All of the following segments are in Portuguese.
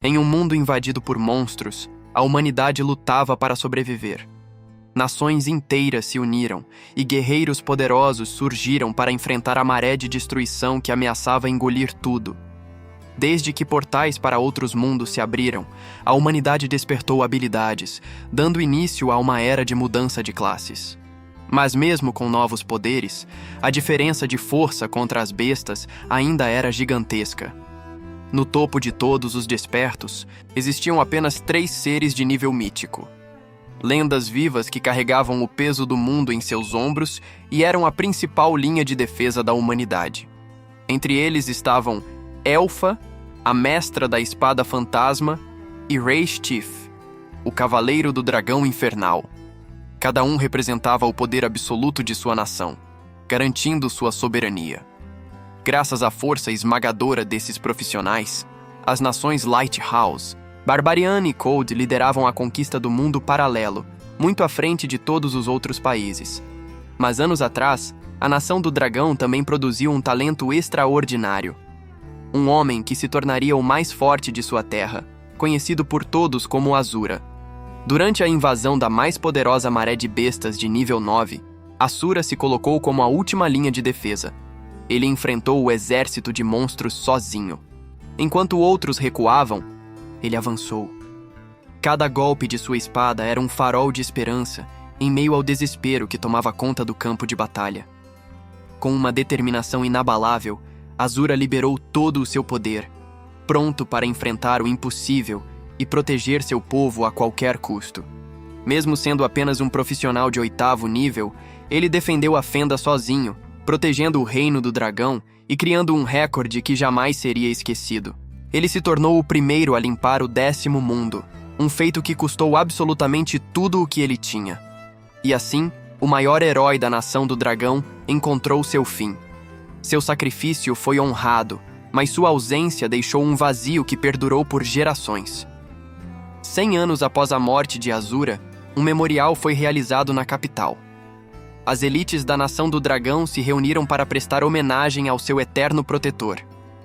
Em um mundo invadido por monstros, a humanidade lutava para sobreviver. Nações inteiras se uniram e guerreiros poderosos surgiram para enfrentar a maré de destruição que ameaçava engolir tudo. Desde que portais para outros mundos se abriram, a humanidade despertou habilidades, dando início a uma era de mudança de classes. Mas mesmo com novos poderes, a diferença de força contra as bestas ainda era gigantesca. No topo de todos os despertos, existiam apenas 3 seres de nível mítico. Lendas vivas que carregavam o peso do mundo em seus ombros e eram a principal linha de defesa da humanidade. Entre eles estavam Elfa, a mestra da espada fantasma, e Rashtif, o cavaleiro do dragão infernal. Cada um representava o poder absoluto de sua nação, garantindo sua soberania. Graças à força esmagadora desses profissionais, as nações Lighthouse, Barbarian e Cold lideravam a conquista do mundo paralelo, muito à frente de todos os outros países. Mas anos atrás, a nação do dragão também produziu um talento extraordinário. Um homem que se tornaria o mais forte de sua terra, conhecido por todos como Azura. Durante a invasão da mais poderosa maré de bestas de nível 9, Asura se colocou como a última linha de defesa. Ele enfrentou o exército de monstros sozinho. Enquanto outros recuavam, ele avançou. Cada golpe de sua espada era um farol de esperança em meio ao desespero que tomava conta do campo de batalha. Com uma determinação inabalável, Azura liberou todo o seu poder, pronto para enfrentar o impossível e proteger seu povo a qualquer custo. Mesmo sendo apenas um profissional de 8º nível, ele defendeu a fenda sozinho, protegendo o reino do dragão e criando um recorde que jamais seria esquecido. Ele se tornou o primeiro a limpar o 10º mundo, um feito que custou absolutamente tudo o que ele tinha. E assim, o maior herói da nação do dragão encontrou seu fim. Seu sacrifício foi honrado, mas sua ausência deixou um vazio que perdurou por gerações. 100 anos após a morte de Azura, um memorial foi realizado na capital. As elites da Nação do Dragão se reuniram para prestar homenagem ao seu eterno protetor.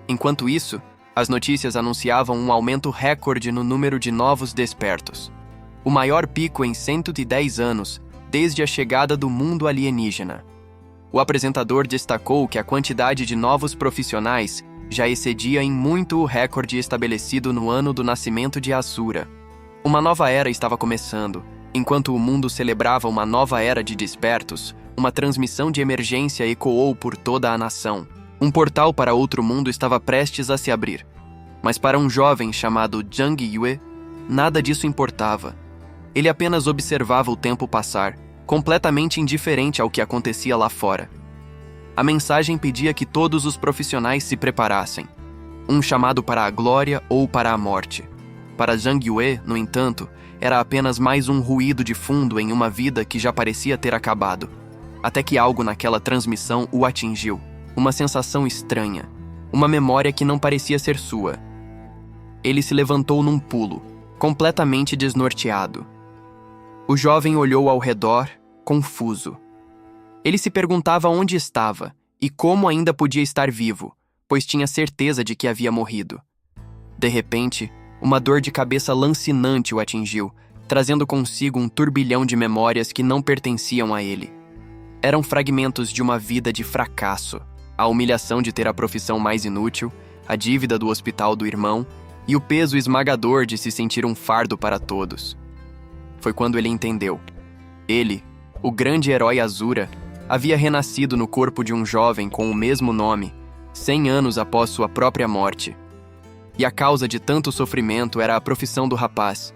Enquanto isso, as notícias anunciavam um aumento recorde no número de novos despertos. O maior pico em 110 anos, desde a chegada do mundo alienígena. O apresentador destacou que a quantidade de novos profissionais já excedia em muito o recorde estabelecido no ano do nascimento de Azura. Uma nova era estava começando. Enquanto o mundo celebrava uma nova era de despertos, uma transmissão de emergência ecoou por toda a nação. Um portal para outro mundo estava prestes a se abrir. Mas para um jovem chamado Zhang Yue, nada disso importava. Ele apenas observava o tempo passar, completamente indiferente ao que acontecia lá fora. A mensagem pedia que todos os profissionais se preparassem. Um chamado para a glória ou para a morte. Para Zhang Yue, no entanto, era apenas mais um ruído de fundo em uma vida que já parecia ter acabado. Até que algo naquela transmissão o atingiu. Uma sensação estranha. Uma memória que não parecia ser sua. Ele se levantou num pulo, completamente desnorteado. O jovem olhou ao redor, confuso. Ele se perguntava onde estava e como ainda podia estar vivo, pois tinha certeza de que havia morrido. De repente, uma dor de cabeça lancinante o atingiu, trazendo consigo um turbilhão de memórias que não pertenciam a ele. Eram fragmentos de uma vida de fracasso, a humilhação de ter a profissão mais inútil, a dívida do hospital do irmão e o peso esmagador de se sentir um fardo para todos. Foi quando ele entendeu. Ele, o grande herói Azura, havia renascido no corpo de um jovem com o mesmo nome, 100 anos após sua própria morte. E a causa de tanto sofrimento era a profissão do rapaz,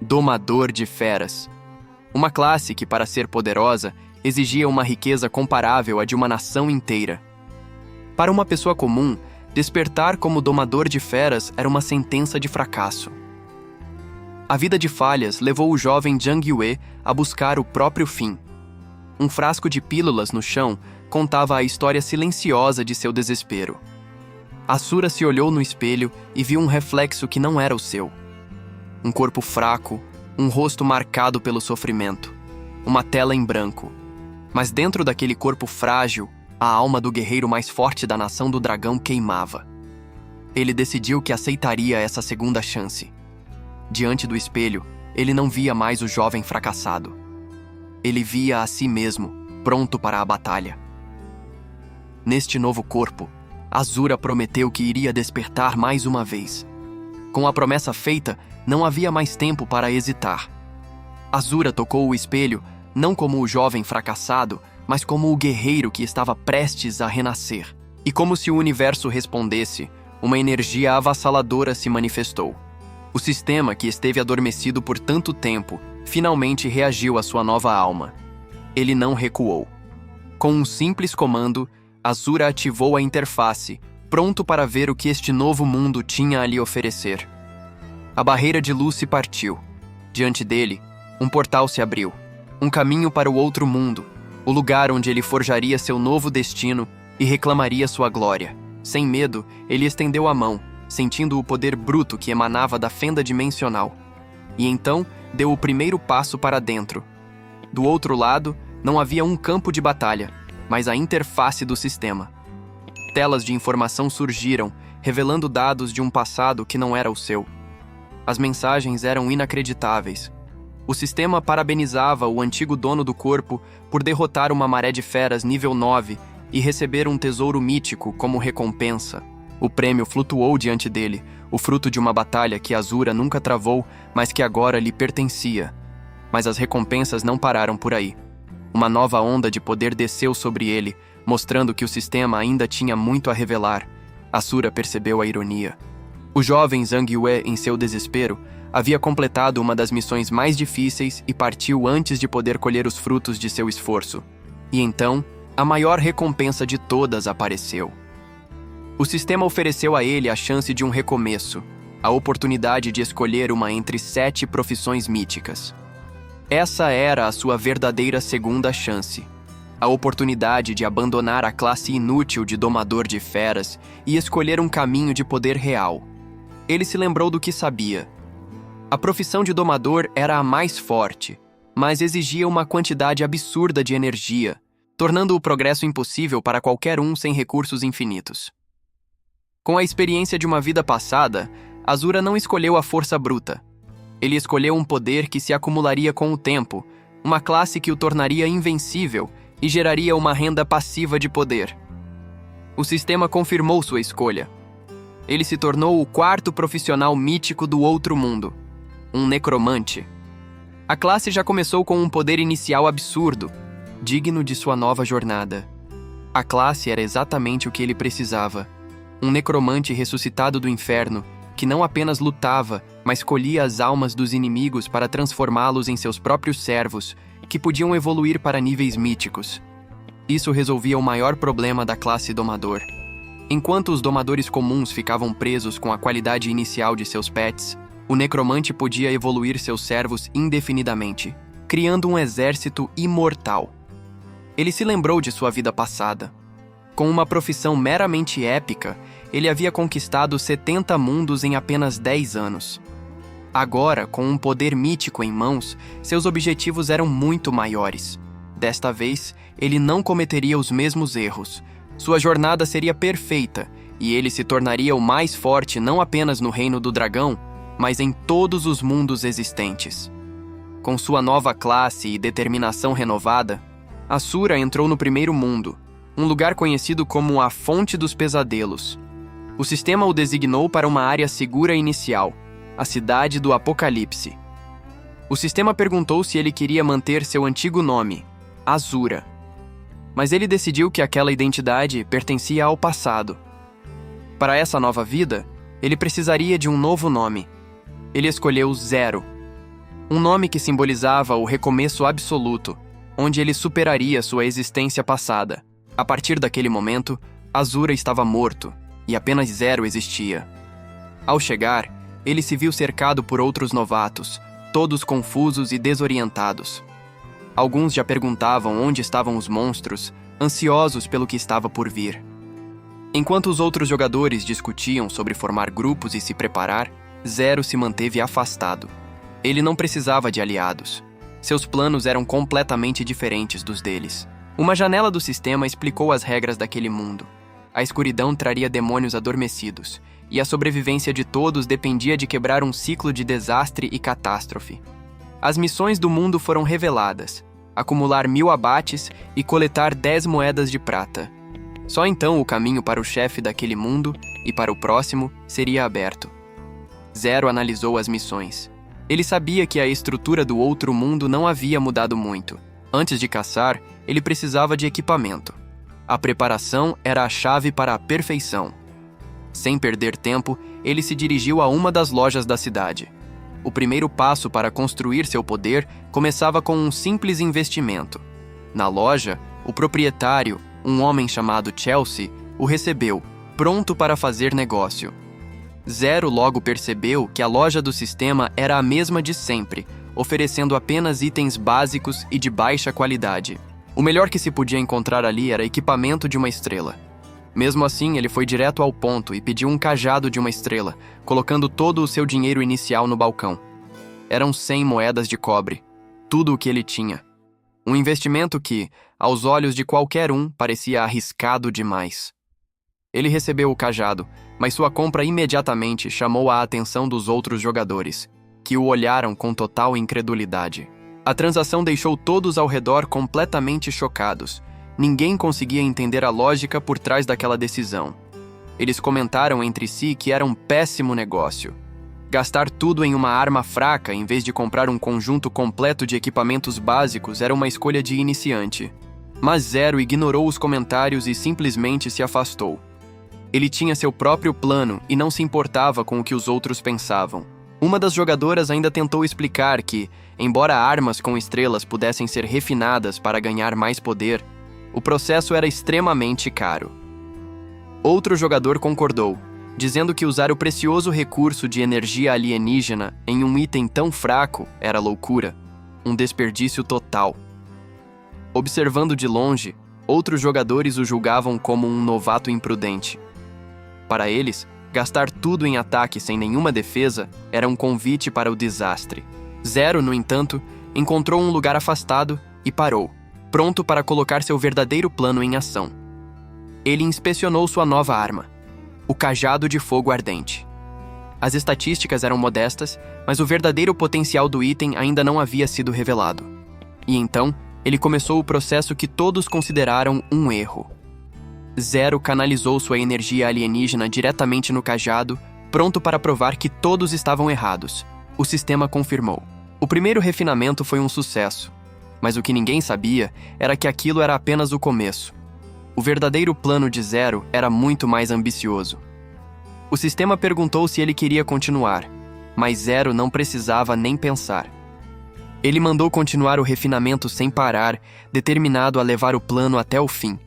domador de feras. Uma classe que, para ser poderosa, exigia uma riqueza comparável à de uma nação inteira. Para uma pessoa comum, despertar como domador de feras era uma sentença de fracasso. A vida de falhas levou o jovem Zhang Yue a buscar o próprio fim. Um frasco de pílulas no chão contava a história silenciosa de seu desespero. Asura se olhou no espelho e viu um reflexo que não era o seu. Um corpo fraco, um rosto marcado pelo sofrimento, uma tela em branco. Mas dentro daquele corpo frágil, a alma do guerreiro mais forte da nação do dragão queimava. Ele decidiu que aceitaria essa segunda chance. Diante do espelho, ele não via mais o jovem fracassado. Ele via a si mesmo, pronto para a batalha. Neste novo corpo, Azura prometeu que iria despertar mais uma vez. Com a promessa feita, não havia mais tempo para hesitar. Azura tocou o espelho, não como o jovem fracassado, mas como o guerreiro que estava prestes a renascer. E como se o universo respondesse, uma energia avassaladora se manifestou. O sistema, que esteve adormecido por tanto tempo, finalmente reagiu à sua nova alma. Ele não recuou. Com um simples comando, Azura ativou a interface, pronto para ver o que este novo mundo tinha a lhe oferecer. A barreira de luz se partiu. Diante dele, um portal se abriu. Um caminho para o outro mundo, o lugar onde ele forjaria seu novo destino e reclamaria sua glória. Sem medo, ele estendeu a mão, sentindo o poder bruto que emanava da fenda dimensional. E então, deu o primeiro passo para dentro. Do outro lado, não havia um campo de batalha, mas a interface do sistema. Telas de informação surgiram, revelando dados de um passado que não era o seu. As mensagens eram inacreditáveis. O sistema parabenizava o antigo dono do corpo por derrotar uma maré de feras nível 9 e receber um tesouro mítico como recompensa. O prêmio flutuou diante dele, o fruto de uma batalha que Azura nunca travou, mas que agora lhe pertencia. Mas as recompensas não pararam por aí. Uma nova onda de poder desceu sobre ele, mostrando que o sistema ainda tinha muito a revelar. Azura percebeu a ironia. O jovem Zhang Yue, em seu desespero, havia completado uma das missões mais difíceis e partiu antes de poder colher os frutos de seu esforço. E então, a maior recompensa de todas apareceu. O sistema ofereceu a ele a chance de um recomeço, a oportunidade de escolher uma entre 7 profissões míticas. Essa era a sua verdadeira segunda chance. A oportunidade de abandonar a classe inútil de domador de feras e escolher um caminho de poder real. Ele se lembrou do que sabia. A profissão de domador era a mais forte, mas exigia uma quantidade absurda de energia, tornando o progresso impossível para qualquer um sem recursos infinitos. Com a experiência de uma vida passada, Azura não escolheu a força bruta. Ele escolheu um poder que se acumularia com o tempo, uma classe que o tornaria invencível e geraria uma renda passiva de poder. O sistema confirmou sua escolha. Ele se tornou o 4º profissional mítico do outro mundo, um necromante. A classe já começou com um poder inicial absurdo, digno de sua nova jornada. A classe era exatamente o que ele precisava. Um necromante ressuscitado do inferno, que não apenas lutava, mas colhia as almas dos inimigos para transformá-los em seus próprios servos, que podiam evoluir para níveis míticos. Isso resolvia o maior problema da classe domador. Enquanto os domadores comuns ficavam presos com a qualidade inicial de seus pets, o necromante podia evoluir seus servos indefinidamente, criando um exército imortal. Ele se lembrou de sua vida passada. Com uma profissão meramente épica, ele havia conquistado 70 mundos em apenas 10 anos. Agora, com um poder mítico em mãos, seus objetivos eram muito maiores. Desta vez, ele não cometeria os mesmos erros. Sua jornada seria perfeita, e ele se tornaria o mais forte não apenas no reino do dragão, mas em todos os mundos existentes. Com sua nova classe e determinação renovada, Azura entrou no primeiro mundo, um lugar conhecido como a Fonte dos Pesadelos. O sistema o designou para uma área segura inicial, a Cidade do Apocalipse. O sistema perguntou se ele queria manter seu antigo nome, Azura. Mas ele decidiu que aquela identidade pertencia ao passado. Para essa nova vida, ele precisaria de um novo nome. Ele escolheu Zero, um nome que simbolizava o recomeço absoluto, onde ele superaria sua existência passada. A partir daquele momento, Azura estava morto, e apenas Zero existia. Ao chegar, ele se viu cercado por outros novatos, todos confusos e desorientados. Alguns já perguntavam onde estavam os monstros, ansiosos pelo que estava por vir. Enquanto os outros jogadores discutiam sobre formar grupos e se preparar, Zero se manteve afastado. Ele não precisava de aliados. Seus planos eram completamente diferentes dos deles. Uma janela do sistema explicou as regras daquele mundo. A escuridão traria demônios adormecidos, e a sobrevivência de todos dependia de quebrar um ciclo de desastre e catástrofe. As missões do mundo foram reveladas: acumular 1000 abates e coletar 10 moedas de prata. Só então o caminho para o chefe daquele mundo e para o próximo seria aberto. Zero analisou as missões. Ele sabia que a estrutura do outro mundo não havia mudado muito. Antes de caçar, ele precisava de equipamento. A preparação era a chave para a perfeição. Sem perder tempo, ele se dirigiu a uma das lojas da cidade. O primeiro passo para construir seu poder começava com um simples investimento. Na loja, o proprietário, um homem chamado Chelsea, o recebeu, pronto para fazer negócio. Zero logo percebeu que a loja do sistema era a mesma de sempre, oferecendo apenas itens básicos e de baixa qualidade. O melhor que se podia encontrar ali era equipamento de uma estrela. Mesmo assim, ele foi direto ao ponto e pediu um cajado de uma estrela, colocando todo o seu dinheiro inicial no balcão. Eram 100 moedas de cobre, tudo o que ele tinha. Um investimento que, aos olhos de qualquer um, parecia arriscado demais. Ele recebeu o cajado, mas sua compra imediatamente chamou a atenção dos outros jogadores, que o olharam com total incredulidade. A transação deixou todos ao redor completamente chocados. Ninguém conseguia entender a lógica por trás daquela decisão. Eles comentaram entre si que era um péssimo negócio. Gastar tudo em uma arma fraca em vez de comprar um conjunto completo de equipamentos básicos era uma escolha de iniciante. Mas Zero ignorou os comentários e simplesmente se afastou. Ele tinha seu próprio plano e não se importava com o que os outros pensavam. Uma das jogadoras ainda tentou explicar que, embora armas com estrelas pudessem ser refinadas para ganhar mais poder, o processo era extremamente caro. Outro jogador concordou, dizendo que usar o precioso recurso de energia alienígena em um item tão fraco era loucura, um desperdício total. Observando de longe, outros jogadores o julgavam como um novato imprudente. Para eles, gastar tudo em ataque sem nenhuma defesa era um convite para o desastre. Zero, no entanto, encontrou um lugar afastado e parou, pronto para colocar seu verdadeiro plano em ação. Ele inspecionou sua nova arma, o cajado de fogo ardente. As estatísticas eram modestas, mas o verdadeiro potencial do item ainda não havia sido revelado. E então, ele começou o processo que todos consideraram um erro. Zero canalizou sua energia alienígena diretamente no cajado, pronto para provar que todos estavam errados. O sistema confirmou. O primeiro refinamento foi um sucesso, mas o que ninguém sabia era que aquilo era apenas o começo. O verdadeiro plano de Zero era muito mais ambicioso. O sistema perguntou se ele queria continuar, mas Zero não precisava nem pensar. Ele mandou continuar o refinamento sem parar, determinado a levar o plano até o fim.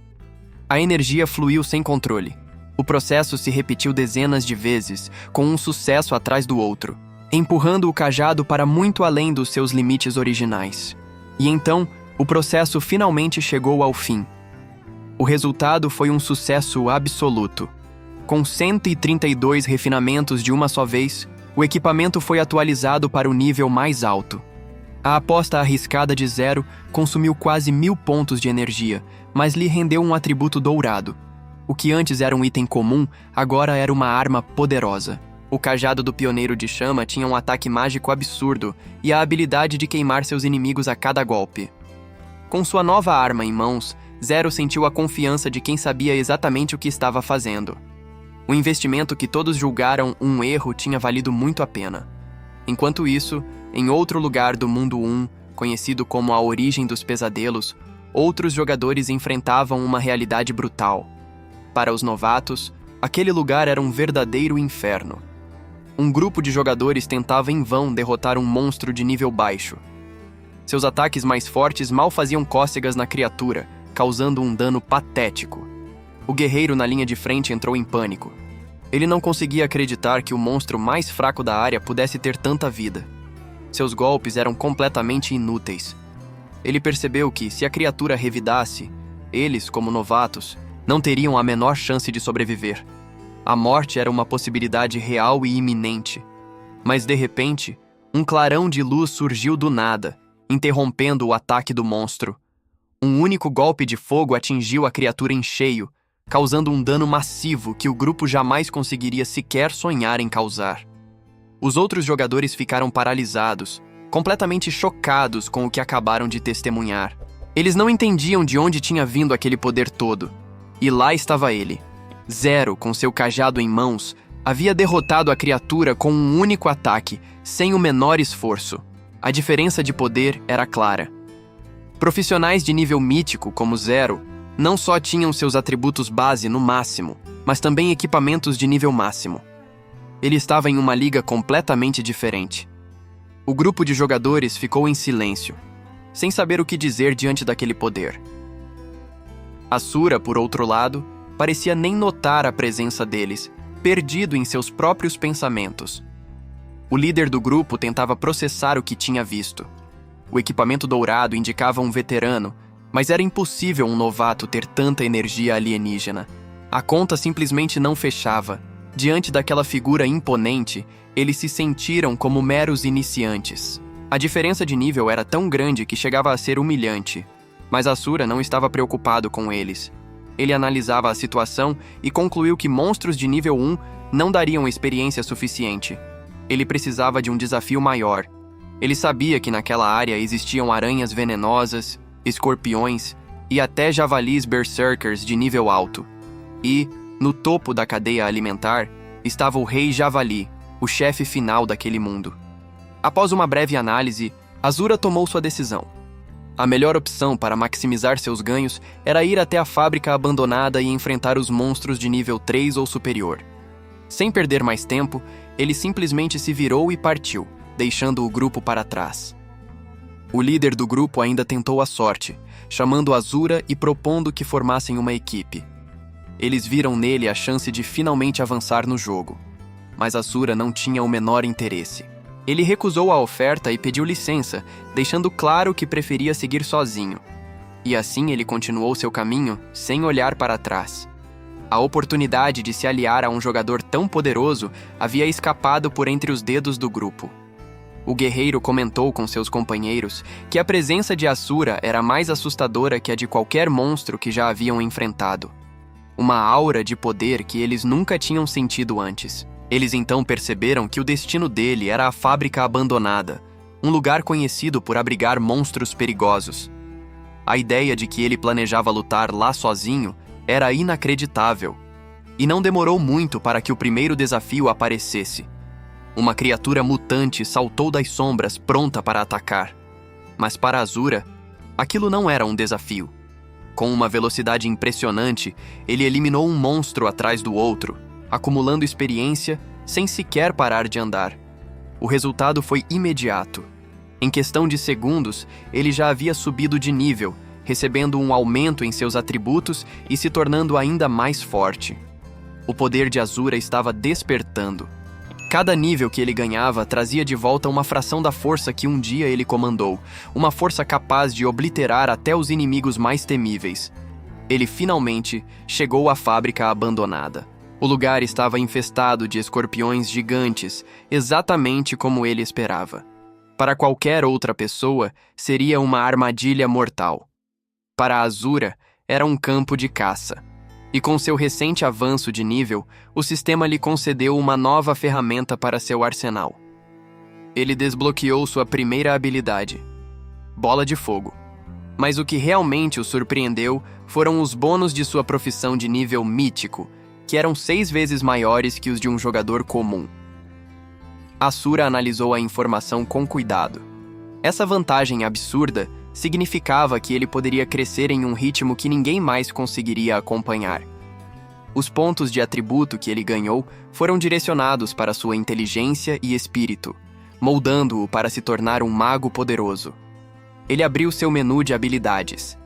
A energia fluiu sem controle. O processo se repetiu dezenas de vezes, com um sucesso atrás do outro, empurrando o cajado para muito além dos seus limites originais. E então, o processo finalmente chegou ao fim. O resultado foi um sucesso absoluto. Com 132 refinamentos de uma só vez, o equipamento foi atualizado para o nível mais alto. A aposta arriscada de Zero consumiu quase 1000 pontos de energia, mas lhe rendeu um atributo dourado. O que antes era um item comum, agora era uma arma poderosa. O cajado do Pioneiro de Chama tinha um ataque mágico absurdo e a habilidade de queimar seus inimigos a cada golpe. Com sua nova arma em mãos, Zero sentiu a confiança de quem sabia exatamente o que estava fazendo. O investimento que todos julgaram um erro tinha valido muito a pena. Enquanto isso, em outro lugar do Mundo 1, conhecido como a Origem dos Pesadelos, outros jogadores enfrentavam uma realidade brutal. Para os novatos, aquele lugar era um verdadeiro inferno. Um grupo de jogadores tentava em vão derrotar um monstro de nível baixo. Seus ataques mais fortes mal faziam cócegas na criatura, causando um dano patético. O guerreiro na linha de frente entrou em pânico. Ele não conseguia acreditar que o monstro mais fraco da área pudesse ter tanta vida. Seus golpes eram completamente inúteis. Ele percebeu que, se a criatura revidasse, eles, como novatos, não teriam a menor chance de sobreviver. A morte era uma possibilidade real e iminente. Mas, de repente, um clarão de luz surgiu do nada, interrompendo o ataque do monstro. Um único golpe de fogo atingiu a criatura em cheio, causando um dano massivo que o grupo jamais conseguiria sequer sonhar em causar. Os outros jogadores ficaram paralisados, completamente chocados com o que acabaram de testemunhar. Eles não entendiam de onde tinha vindo aquele poder todo. E lá estava ele. Zero, com seu cajado em mãos, havia derrotado a criatura com um único ataque, sem o menor esforço. A diferença de poder era clara. Profissionais de nível mítico, como Zero, não só tinham seus atributos base no máximo, mas também equipamentos de nível máximo. Ele estava em uma liga completamente diferente. O grupo de jogadores ficou em silêncio, sem saber o que dizer diante daquele poder. Asura, por outro lado, parecia nem notar a presença deles, perdido em seus próprios pensamentos. O líder do grupo tentava processar o que tinha visto. O equipamento dourado indicava um veterano, mas era impossível um novato ter tanta energia alienígena. A conta simplesmente não fechava. Diante daquela figura imponente, eles se sentiram como meros iniciantes. A diferença de nível era tão grande que chegava a ser humilhante. Mas Asura não estava preocupado com eles. Ele analisava a situação e concluiu que monstros de nível 1 não dariam experiência suficiente. Ele precisava de um desafio maior. Ele sabia que naquela área existiam aranhas venenosas, escorpiões e até javalis berserkers de nível alto. E, no topo da cadeia alimentar, estava o Rei Javali, o chefe final daquele mundo. Após uma breve análise, Asura tomou sua decisão. A melhor opção para maximizar seus ganhos era ir até a fábrica abandonada e enfrentar os monstros de nível 3 ou superior. Sem perder mais tempo, ele simplesmente se virou e partiu, deixando o grupo para trás. O líder do grupo ainda tentou a sorte, chamando Asura e propondo que formassem uma equipe. Eles viram nele a chance de finalmente avançar no jogo. Mas Asura não tinha o menor interesse. Ele recusou a oferta e pediu licença, deixando claro que preferia seguir sozinho. E assim ele continuou seu caminho, sem olhar para trás. A oportunidade de se aliar a um jogador tão poderoso havia escapado por entre os dedos do grupo. O guerreiro comentou com seus companheiros que a presença de Asura era mais assustadora que a de qualquer monstro que já haviam enfrentado. Uma aura de poder que eles nunca tinham sentido antes. Eles então perceberam que o destino dele era a fábrica abandonada, um lugar conhecido por abrigar monstros perigosos. A ideia de que ele planejava lutar lá sozinho era inacreditável, e não demorou muito para que o primeiro desafio aparecesse. Uma criatura mutante saltou das sombras pronta para atacar. Mas para Asura, aquilo não era um desafio. Com uma velocidade impressionante, ele eliminou um monstro atrás do outro, acumulando experiência sem sequer parar de andar. O resultado foi imediato. Em questão de segundos, ele já havia subido de nível, recebendo um aumento em seus atributos e se tornando ainda mais forte. O poder de Asura estava despertando. Cada nível que ele ganhava trazia de volta uma fração da força que um dia ele comandou, uma força capaz de obliterar até os inimigos mais temíveis. Ele finalmente chegou à fábrica abandonada. O lugar estava infestado de escorpiões gigantes, exatamente como ele esperava. Para qualquer outra pessoa, seria uma armadilha mortal. Para Asura, era um campo de caça. E com seu recente avanço de nível, o sistema lhe concedeu uma nova ferramenta para seu arsenal. Ele desbloqueou sua primeira habilidade, Bola de Fogo. Mas o que realmente o surpreendeu foram os bônus de sua profissão de nível mítico, que eram 6 vezes maiores que os de um jogador comum. Asura analisou a informação com cuidado. Essa vantagem absurda significava que ele poderia crescer em um ritmo que ninguém mais conseguiria acompanhar. Os pontos de atributo que ele ganhou foram direcionados para sua inteligência e espírito, moldando-o para se tornar um mago poderoso. Ele abriu seu menu de habilidades.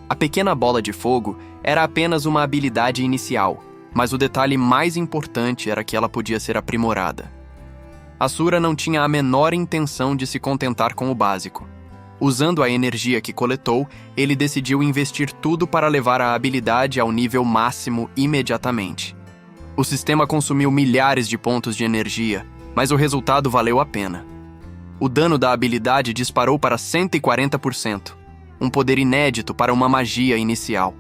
A pequena bola de fogo era apenas uma habilidade inicial, mas o detalhe mais importante era que ela podia ser aprimorada. Asura não tinha a menor intenção de se contentar com o básico. Usando a energia que coletou, ele decidiu investir tudo para levar a habilidade ao nível máximo imediatamente. O sistema consumiu milhares de pontos de energia, mas o resultado valeu a pena. O dano da habilidade disparou para 140%, um poder inédito para uma magia inicial.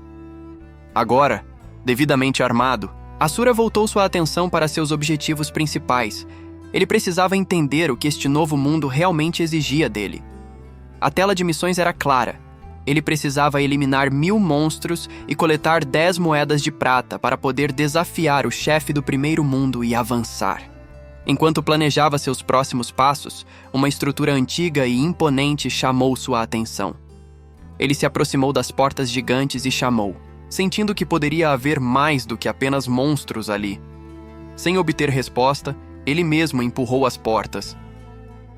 Agora, Devidamente armado, Asura voltou sua atenção para seus objetivos principais. Ele precisava entender o que este novo mundo realmente exigia dele. A tela de missões era clara. Ele precisava eliminar 1000 monstros e coletar 10 moedas de prata para poder desafiar o chefe do primeiro mundo e avançar. Enquanto planejava seus próximos passos, uma estrutura antiga e imponente chamou sua atenção. Ele se aproximou das portas gigantes e chamou, sentindo que poderia haver mais do que apenas monstros ali. Sem obter resposta, ele mesmo empurrou as portas.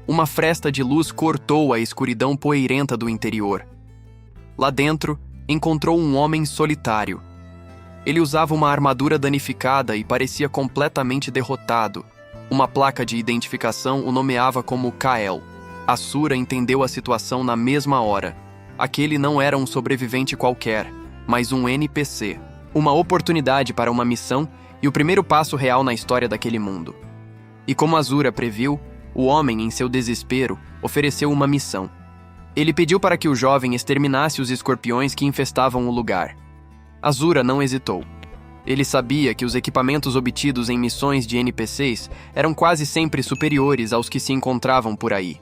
Uma fresta de luz cortou a escuridão poeirenta do interior. Lá dentro, encontrou um homem solitário. Ele usava uma armadura danificada e parecia completamente derrotado. Uma placa de identificação o nomeava como Kael. Asura entendeu a situação na mesma hora. Aquele não era um sobrevivente qualquer, mas um NPC. Uma oportunidade para uma missão e o primeiro passo real na história daquele mundo. E como Asura previu, o homem, em seu desespero, ofereceu uma missão. Ele pediu para que o jovem exterminasse os escorpiões que infestavam o lugar. Asura não hesitou. Ele sabia que os equipamentos obtidos em missões de NPCs eram quase sempre superiores aos que se encontravam por aí.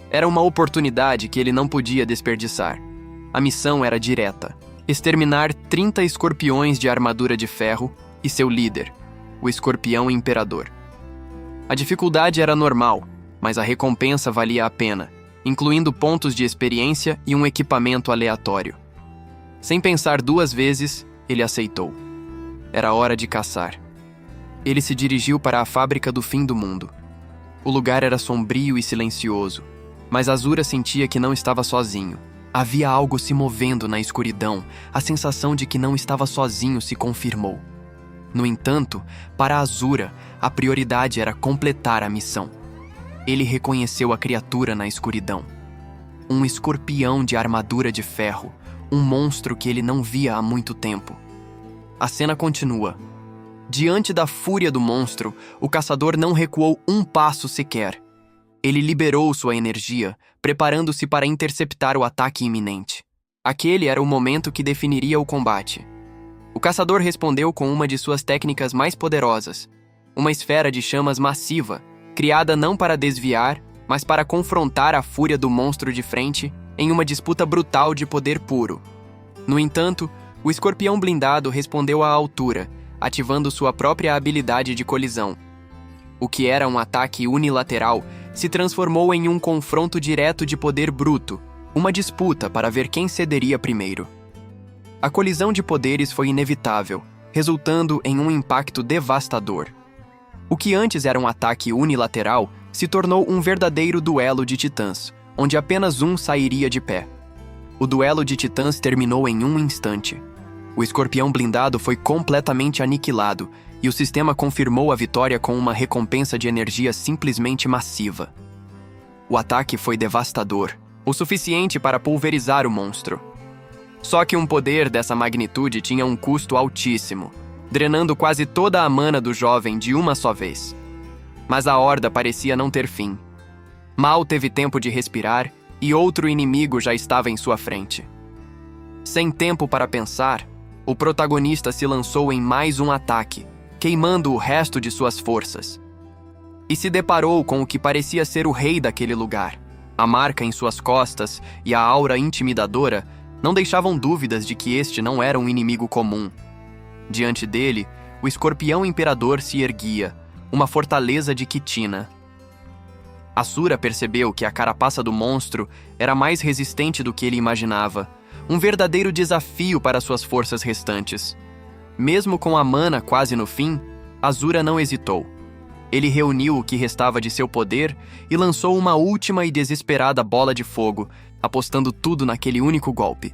Era uma oportunidade que ele não podia desperdiçar. A missão era direta: exterminar 30 escorpiões de armadura de ferro e seu líder, o Escorpião Imperador. A dificuldade era normal, mas a recompensa valia a pena, incluindo pontos de experiência e um equipamento aleatório. Sem pensar 2 vezes, ele aceitou. Era hora de caçar. Ele se dirigiu para a fábrica do fim do mundo. O lugar era sombrio e silencioso, mas Asura sentia que não estava sozinho. Havia algo se movendo na escuridão, a sensação de que não estava sozinho se confirmou. No entanto, para Asura, a prioridade era completar a missão. Ele reconheceu a criatura na escuridão. Um escorpião de armadura de ferro, um monstro que ele não via há muito tempo. A cena continua. Diante da fúria do monstro, o caçador não recuou um passo sequer. Ele liberou sua energia, preparando-se para interceptar o ataque iminente. Aquele era o momento que definiria o combate. O caçador respondeu com uma de suas técnicas mais poderosas, uma esfera de chamas massiva, criada não para desviar, mas para confrontar a fúria do monstro de frente em uma disputa brutal de poder puro. No entanto, o escorpião blindado respondeu à altura, ativando sua própria habilidade de colisão. O que era um ataque unilateral se transformou em um confronto direto de poder bruto, uma disputa para ver quem cederia primeiro. A colisão de poderes foi inevitável, resultando em um impacto devastador. O que antes era um ataque unilateral se tornou um verdadeiro duelo de titãs, onde apenas um sairia de pé. O duelo de titãs terminou em um instante. O escorpião blindado foi completamente aniquilado e o sistema confirmou a vitória com uma recompensa de energia simplesmente massiva. O ataque foi devastador, o suficiente para pulverizar o monstro. Só que um poder dessa magnitude tinha um custo altíssimo, drenando quase toda a mana do jovem de uma só vez. Mas a horda parecia não ter fim. Mal teve tempo de respirar e outro inimigo já estava em sua frente. Sem tempo para pensar, o protagonista se lançou em mais um ataque, queimando o resto de suas forças. E se deparou com o que parecia ser o rei daquele lugar. A marca em suas costas e a aura intimidadora não deixavam dúvidas de que este não era um inimigo comum. Diante dele, o Escorpião Imperador se erguia, uma fortaleza de quitina. Asura percebeu que a carapaça do monstro era mais resistente do que ele imaginava, um verdadeiro desafio para suas forças restantes. Mesmo com a mana quase no fim, Asura não hesitou. Ele reuniu o que restava de seu poder e lançou uma última e desesperada bola de fogo, apostando tudo naquele único golpe.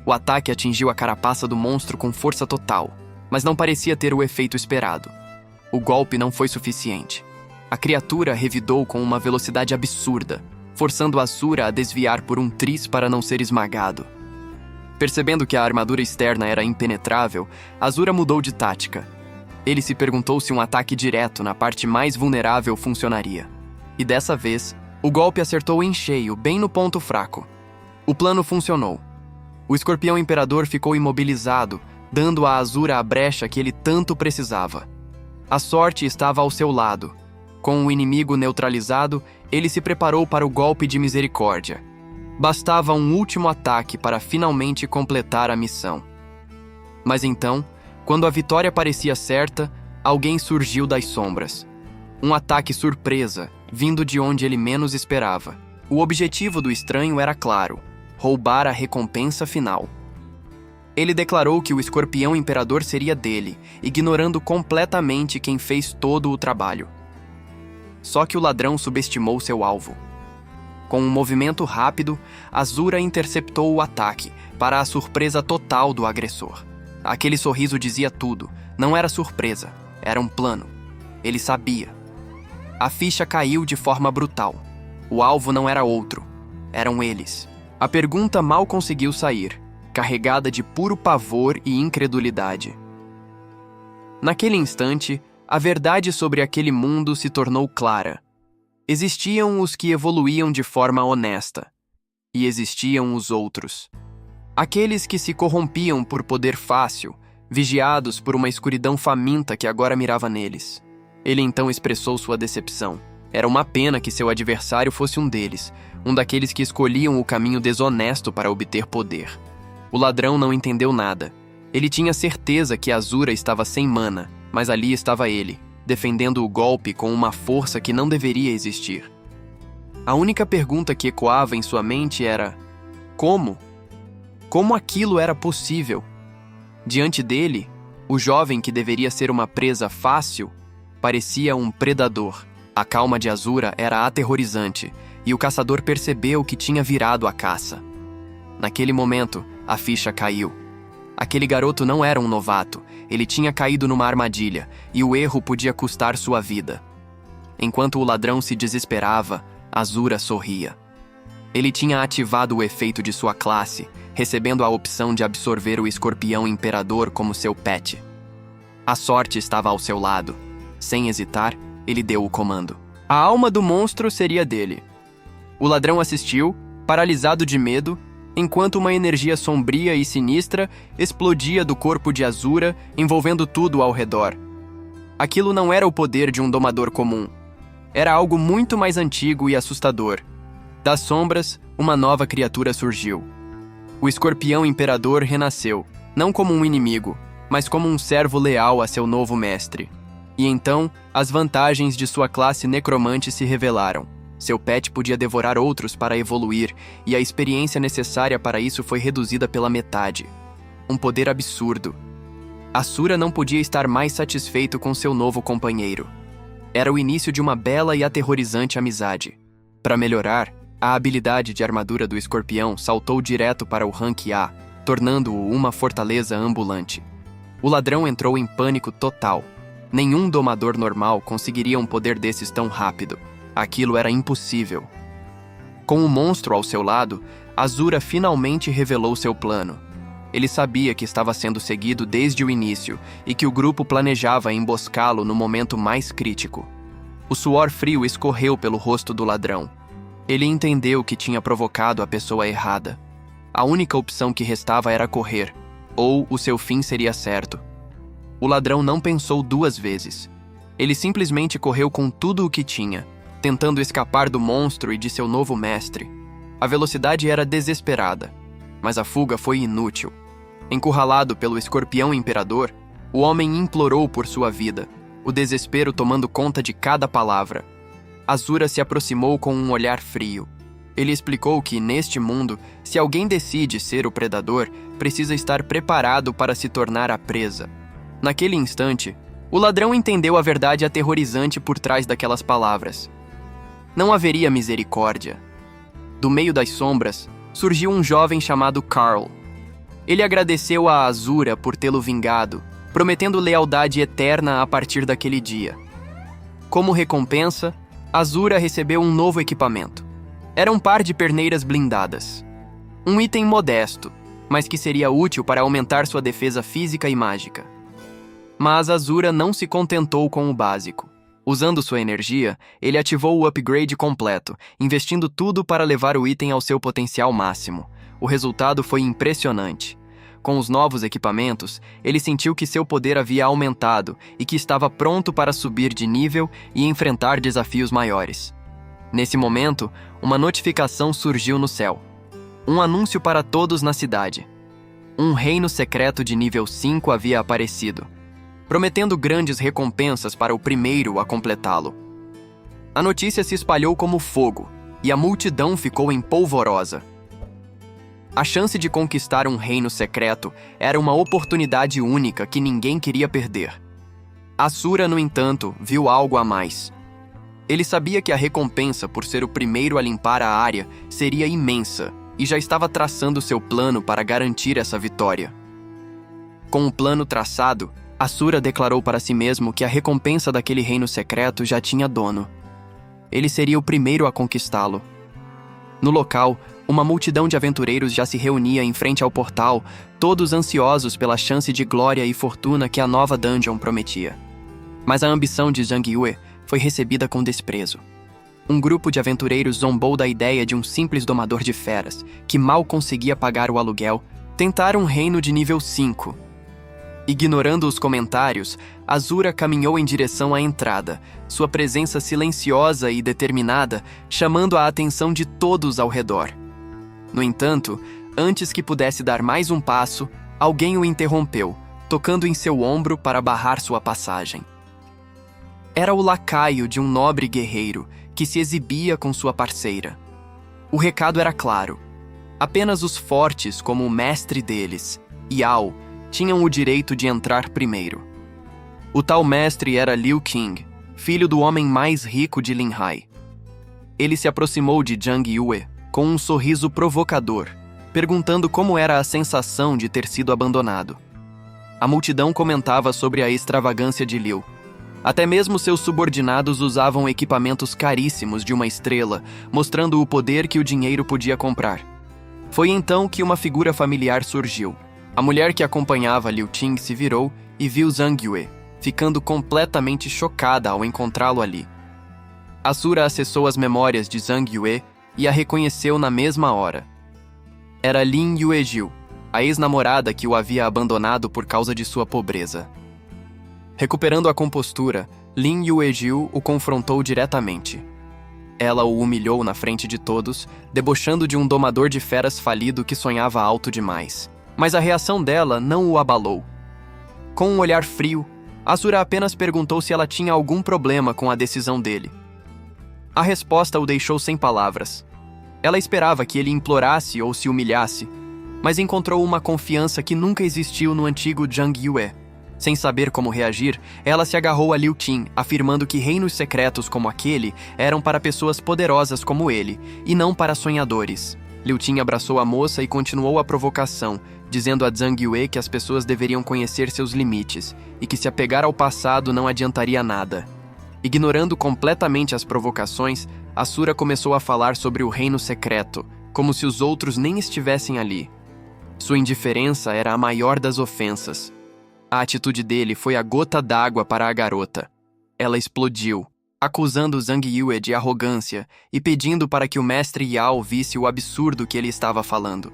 O ataque atingiu a carapaça do monstro com força total, mas não parecia ter o efeito esperado. O golpe não foi suficiente. A criatura revidou com uma velocidade absurda, forçando Asura a desviar por um triz para não ser esmagado. Percebendo que a armadura externa era impenetrável, Asura mudou de tática. Ele se perguntou se um ataque direto na parte mais vulnerável funcionaria. E dessa vez, o golpe acertou em cheio, bem no ponto fraco. O plano funcionou. O Escorpião Imperador ficou imobilizado, dando a Azura a brecha que ele tanto precisava. A sorte estava ao seu lado. Com o inimigo neutralizado, ele se preparou para o golpe de misericórdia. Bastava um último ataque para finalmente completar a missão. Mas então, quando a vitória parecia certa, alguém surgiu das sombras. Um ataque surpresa, vindo de onde ele menos esperava. O objetivo do estranho era claro: roubar a recompensa final. Ele declarou que o escorpião imperador seria dele, ignorando completamente quem fez todo o trabalho. Só que o ladrão subestimou seu alvo. Com um movimento rápido, Azura interceptou o ataque, para a surpresa total do agressor. Aquele sorriso dizia tudo. Não era surpresa, era um plano. Ele sabia. A ficha caiu de forma brutal. O alvo não era outro. Eram eles. A pergunta mal conseguiu sair, carregada de puro pavor e incredulidade. Naquele instante, a verdade sobre aquele mundo se tornou clara. Existiam os que evoluíam de forma honesta, e existiam os outros. Aqueles que se corrompiam por poder fácil, vigiados por uma escuridão faminta que agora mirava neles. Ele então expressou sua decepção. Era uma pena que seu adversário fosse um deles, um daqueles que escolhiam o caminho desonesto para obter poder. O ladrão não entendeu nada. Ele tinha certeza que Azura estava sem mana, mas ali estava ele, defendendo o golpe com uma força que não deveria existir. A única pergunta que ecoava em sua mente era: como? Como aquilo era possível? Diante dele, o jovem que deveria ser uma presa fácil parecia um predador. A calma de Azura era aterrorizante, e o caçador percebeu que tinha virado a caça. Naquele momento, a ficha caiu. Aquele garoto não era um novato, ele tinha caído numa armadilha, e o erro podia custar sua vida. Enquanto o ladrão se desesperava, Azura sorria. Ele tinha ativado o efeito de sua classe, recebendo a opção de absorver o escorpião imperador como seu pet. A sorte estava ao seu lado. Sem hesitar, ele deu o comando. A alma do monstro seria dele. O ladrão assistiu, paralisado de medo, enquanto uma energia sombria e sinistra explodia do corpo de Azura, envolvendo tudo ao redor. Aquilo não era o poder de um domador comum. Era algo muito mais antigo e assustador. Das sombras, uma nova criatura surgiu. O escorpião imperador renasceu, não como um inimigo, mas como um servo leal a seu novo mestre. E então, as vantagens de sua classe necromante se revelaram. Seu pet podia devorar outros para evoluir, e a experiência necessária para isso foi reduzida pela metade. Um poder absurdo. Azura não podia estar mais satisfeito com seu novo companheiro. Era o início de uma bela e aterrorizante amizade. Para melhorar, a habilidade de armadura do escorpião saltou direto para o rank A, tornando-o uma fortaleza ambulante. O ladrão entrou em pânico total. Nenhum domador normal conseguiria um poder desses tão rápido. Aquilo era impossível. Com o monstro ao seu lado, Azura finalmente revelou seu plano. Ele sabia que estava sendo seguido desde o início e que o grupo planejava emboscá-lo no momento mais crítico. O suor frio escorreu pelo rosto do ladrão. Ele entendeu que tinha provocado a pessoa errada. A única opção que restava era correr, ou o seu fim seria certo. O ladrão não pensou duas vezes. Ele simplesmente correu com tudo o que tinha, tentando escapar do monstro e de seu novo mestre. A velocidade era desesperada, mas a fuga foi inútil. Encurralado pelo escorpião imperador, o homem implorou por sua vida, o desespero tomando conta de cada palavra. Azura se aproximou com um olhar frio. Ele explicou que, neste mundo, se alguém decide ser o predador, precisa estar preparado para se tornar a presa. Naquele instante, o ladrão entendeu a verdade aterrorizante por trás daquelas palavras. Não haveria misericórdia. Do meio das sombras, surgiu um jovem chamado Carl. Ele agradeceu a Azura por tê-lo vingado, prometendo lealdade eterna a partir daquele dia. Como recompensa, Azura recebeu um novo equipamento. Era um par de perneiras blindadas. Um item modesto, mas que seria útil para aumentar sua defesa física e mágica. Mas Azura não se contentou com o básico. Usando sua energia, ele ativou o upgrade completo, investindo tudo para levar o item ao seu potencial máximo. O resultado foi impressionante. Com os novos equipamentos, ele sentiu que seu poder havia aumentado e que estava pronto para subir de nível e enfrentar desafios maiores. Nesse momento, uma notificação surgiu no céu. Um anúncio para todos na cidade. Um reino secreto de nível 5 havia aparecido, prometendo grandes recompensas para o primeiro a completá-lo. A notícia se espalhou como fogo, e a multidão ficou empolvorosa. A chance de conquistar um reino secreto era uma oportunidade única que ninguém queria perder. Asura, no entanto, viu algo a mais. Ele sabia que a recompensa por ser o primeiro a limpar a área seria imensa e já estava traçando seu plano para garantir essa vitória. Com o plano traçado, Asura declarou para si mesmo que a recompensa daquele reino secreto já tinha dono. Ele seria o primeiro a conquistá-lo. No local, uma multidão de aventureiros já se reunia em frente ao portal, todos ansiosos pela chance de glória e fortuna que a nova dungeon prometia. Mas a ambição de Zhang Yue foi recebida com desprezo. Um grupo de aventureiros zombou da ideia de um simples domador de feras, que mal conseguia pagar o aluguel, tentar um reino de nível 5. Ignorando os comentários, Asura caminhou em direção à entrada, sua presença silenciosa e determinada, chamando a atenção de todos ao redor. No entanto, antes que pudesse dar mais um passo, alguém o interrompeu, tocando em seu ombro para barrar sua passagem. Era o lacaio de um nobre guerreiro que se exibia com sua parceira. O recado era claro. Apenas os fortes, como o mestre deles, Yao, tinham o direito de entrar primeiro. O tal mestre era Liu Qing, filho do homem mais rico de Linhai. Ele se aproximou de Zhang Yue com um sorriso provocador, perguntando como era a sensação de ter sido abandonado. A multidão comentava sobre a extravagância de Liu. Até mesmo seus subordinados usavam equipamentos caríssimos de uma estrela, mostrando o poder que o dinheiro podia comprar. Foi então que uma figura familiar surgiu. A mulher que acompanhava Liu Qing se virou e viu Zhang Yue, ficando completamente chocada ao encontrá-lo ali. Asura acessou as memórias de Zhang Yue e a reconheceu na mesma hora. Era Lin Yuejil, a ex-namorada que o havia abandonado por causa de sua pobreza. Recuperando a compostura, Lin Yuejil o confrontou diretamente. Ela o humilhou na frente de todos, debochando de um domador de feras falido que sonhava alto demais. Mas a reação dela não o abalou. Com um olhar frio, Asura apenas perguntou se ela tinha algum problema com a decisão dele. A resposta o deixou sem palavras. Ela esperava que ele implorasse ou se humilhasse, mas encontrou uma confiança que nunca existiu no antigo Zhang Yue. Sem saber como reagir, ela se agarrou a Liu Qing, afirmando que reinos secretos como aquele eram para pessoas poderosas como ele, e não para sonhadores. Liu Qing abraçou a moça e continuou a provocação, dizendo a Zhang Yue que as pessoas deveriam conhecer seus limites, e que se apegar ao passado não adiantaria nada. Ignorando completamente as provocações, Asura começou a falar sobre o reino secreto, como se os outros nem estivessem ali. Sua indiferença era a maior das ofensas. A atitude dele foi a gota d'água para a garota. Ela explodiu, acusando Zhang Yue de arrogância e pedindo para que o mestre Yao visse o absurdo que ele estava falando.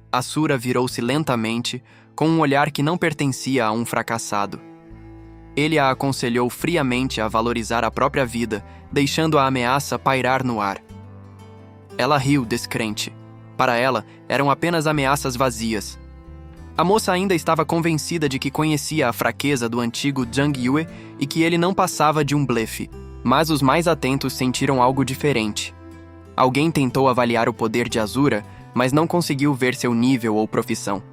Asura virou-se lentamente, com um olhar que não pertencia a um fracassado. Ele a aconselhou friamente a valorizar a própria vida, deixando a ameaça pairar no ar. Ela riu, descrente. Para ela, eram apenas ameaças vazias. A moça ainda estava convencida de que conhecia a fraqueza do antigo Zhang Yue e que ele não passava de um blefe, mas os mais atentos sentiram algo diferente. Alguém tentou avaliar o poder de Asura, mas não conseguiu ver seu nível ou profissão.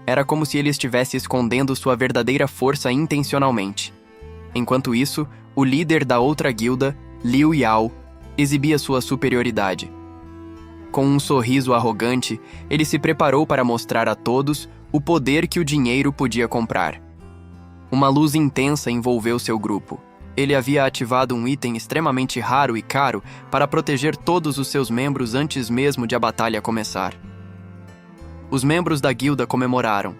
Era como se ele estivesse escondendo sua verdadeira força intencionalmente. Enquanto isso, o líder da outra guilda, Liu Yao, exibia sua superioridade. Com um sorriso arrogante, ele se preparou para mostrar a todos o poder que o dinheiro podia comprar. Uma luz intensa envolveu seu grupo. Ele havia ativado um item extremamente raro e caro para proteger todos os seus membros antes mesmo de a batalha começar. Os membros da guilda comemoraram.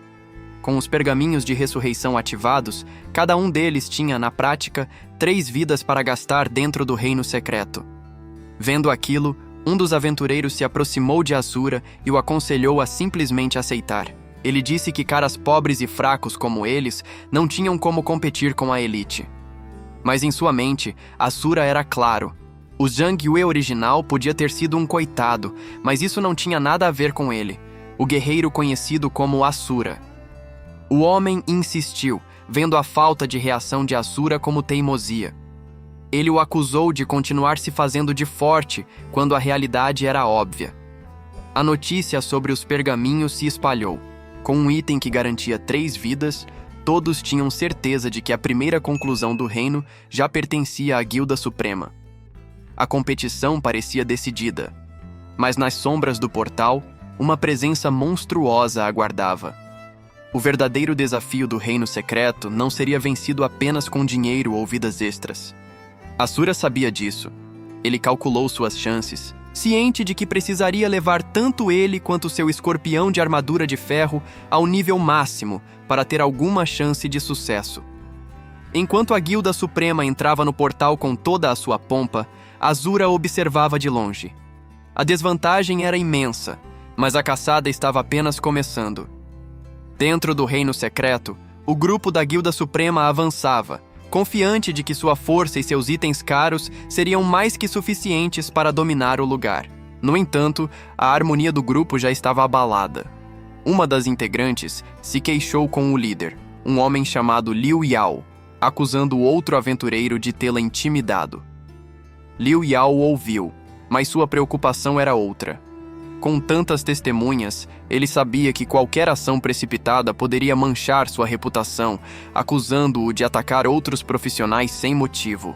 Com os pergaminhos de ressurreição ativados, cada um deles tinha, na prática, 3 vidas para gastar dentro do reino secreto. Vendo aquilo, um dos aventureiros se aproximou de Asura e o aconselhou a simplesmente aceitar. Ele disse que caras pobres e fracos como eles não tinham como competir com a elite. Mas em sua mente, Asura era claro. O Zhang Yue original podia ter sido um coitado, mas isso não tinha nada a ver com ele, o guerreiro conhecido como Asura. O homem insistiu, vendo a falta de reação de Asura como teimosia. Ele o acusou de continuar se fazendo de forte quando a realidade era óbvia. A notícia sobre os pergaminhos se espalhou. Com um item que garantia 3 vidas, todos tinham certeza de que a primeira conclusão do reino já pertencia à Guilda Suprema. A competição parecia decidida, mas nas sombras do portal, uma presença monstruosa aguardava. O verdadeiro desafio do reino secreto não seria vencido apenas com dinheiro ou vidas extras. Asura sabia disso. Ele calculou suas chances, ciente de que precisaria levar tanto ele quanto seu escorpião de armadura de ferro ao nível máximo para ter alguma chance de sucesso. Enquanto a Guilda Suprema entrava no portal com toda a sua pompa, Asura observava de longe. A desvantagem era imensa, mas a caçada estava apenas começando. Dentro do reino secreto, o grupo da Guilda Suprema avançava, confiante de que sua força e seus itens caros seriam mais que suficientes para dominar o lugar. No entanto, a harmonia do grupo já estava abalada. Uma das integrantes se queixou com o líder, um homem chamado Liu Yao, acusando o outro aventureiro de tê-la intimidado. Liu Yao ouviu, mas sua preocupação era outra. Com tantas testemunhas, ele sabia que qualquer ação precipitada poderia manchar sua reputação, acusando-o de atacar outros profissionais sem motivo.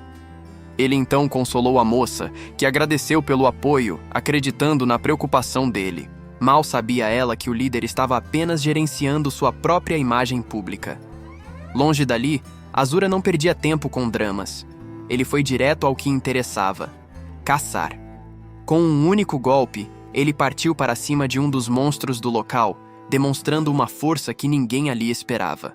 Ele então consolou a moça, que agradeceu pelo apoio, acreditando na preocupação dele. Mal sabia ela que o líder estava apenas gerenciando sua própria imagem pública. Longe dali, Asura não perdia tempo com dramas. Ele foi direto ao que interessava: caçar. Com um único golpe, ele partiu para cima de um dos monstros do local, demonstrando uma força que ninguém ali esperava.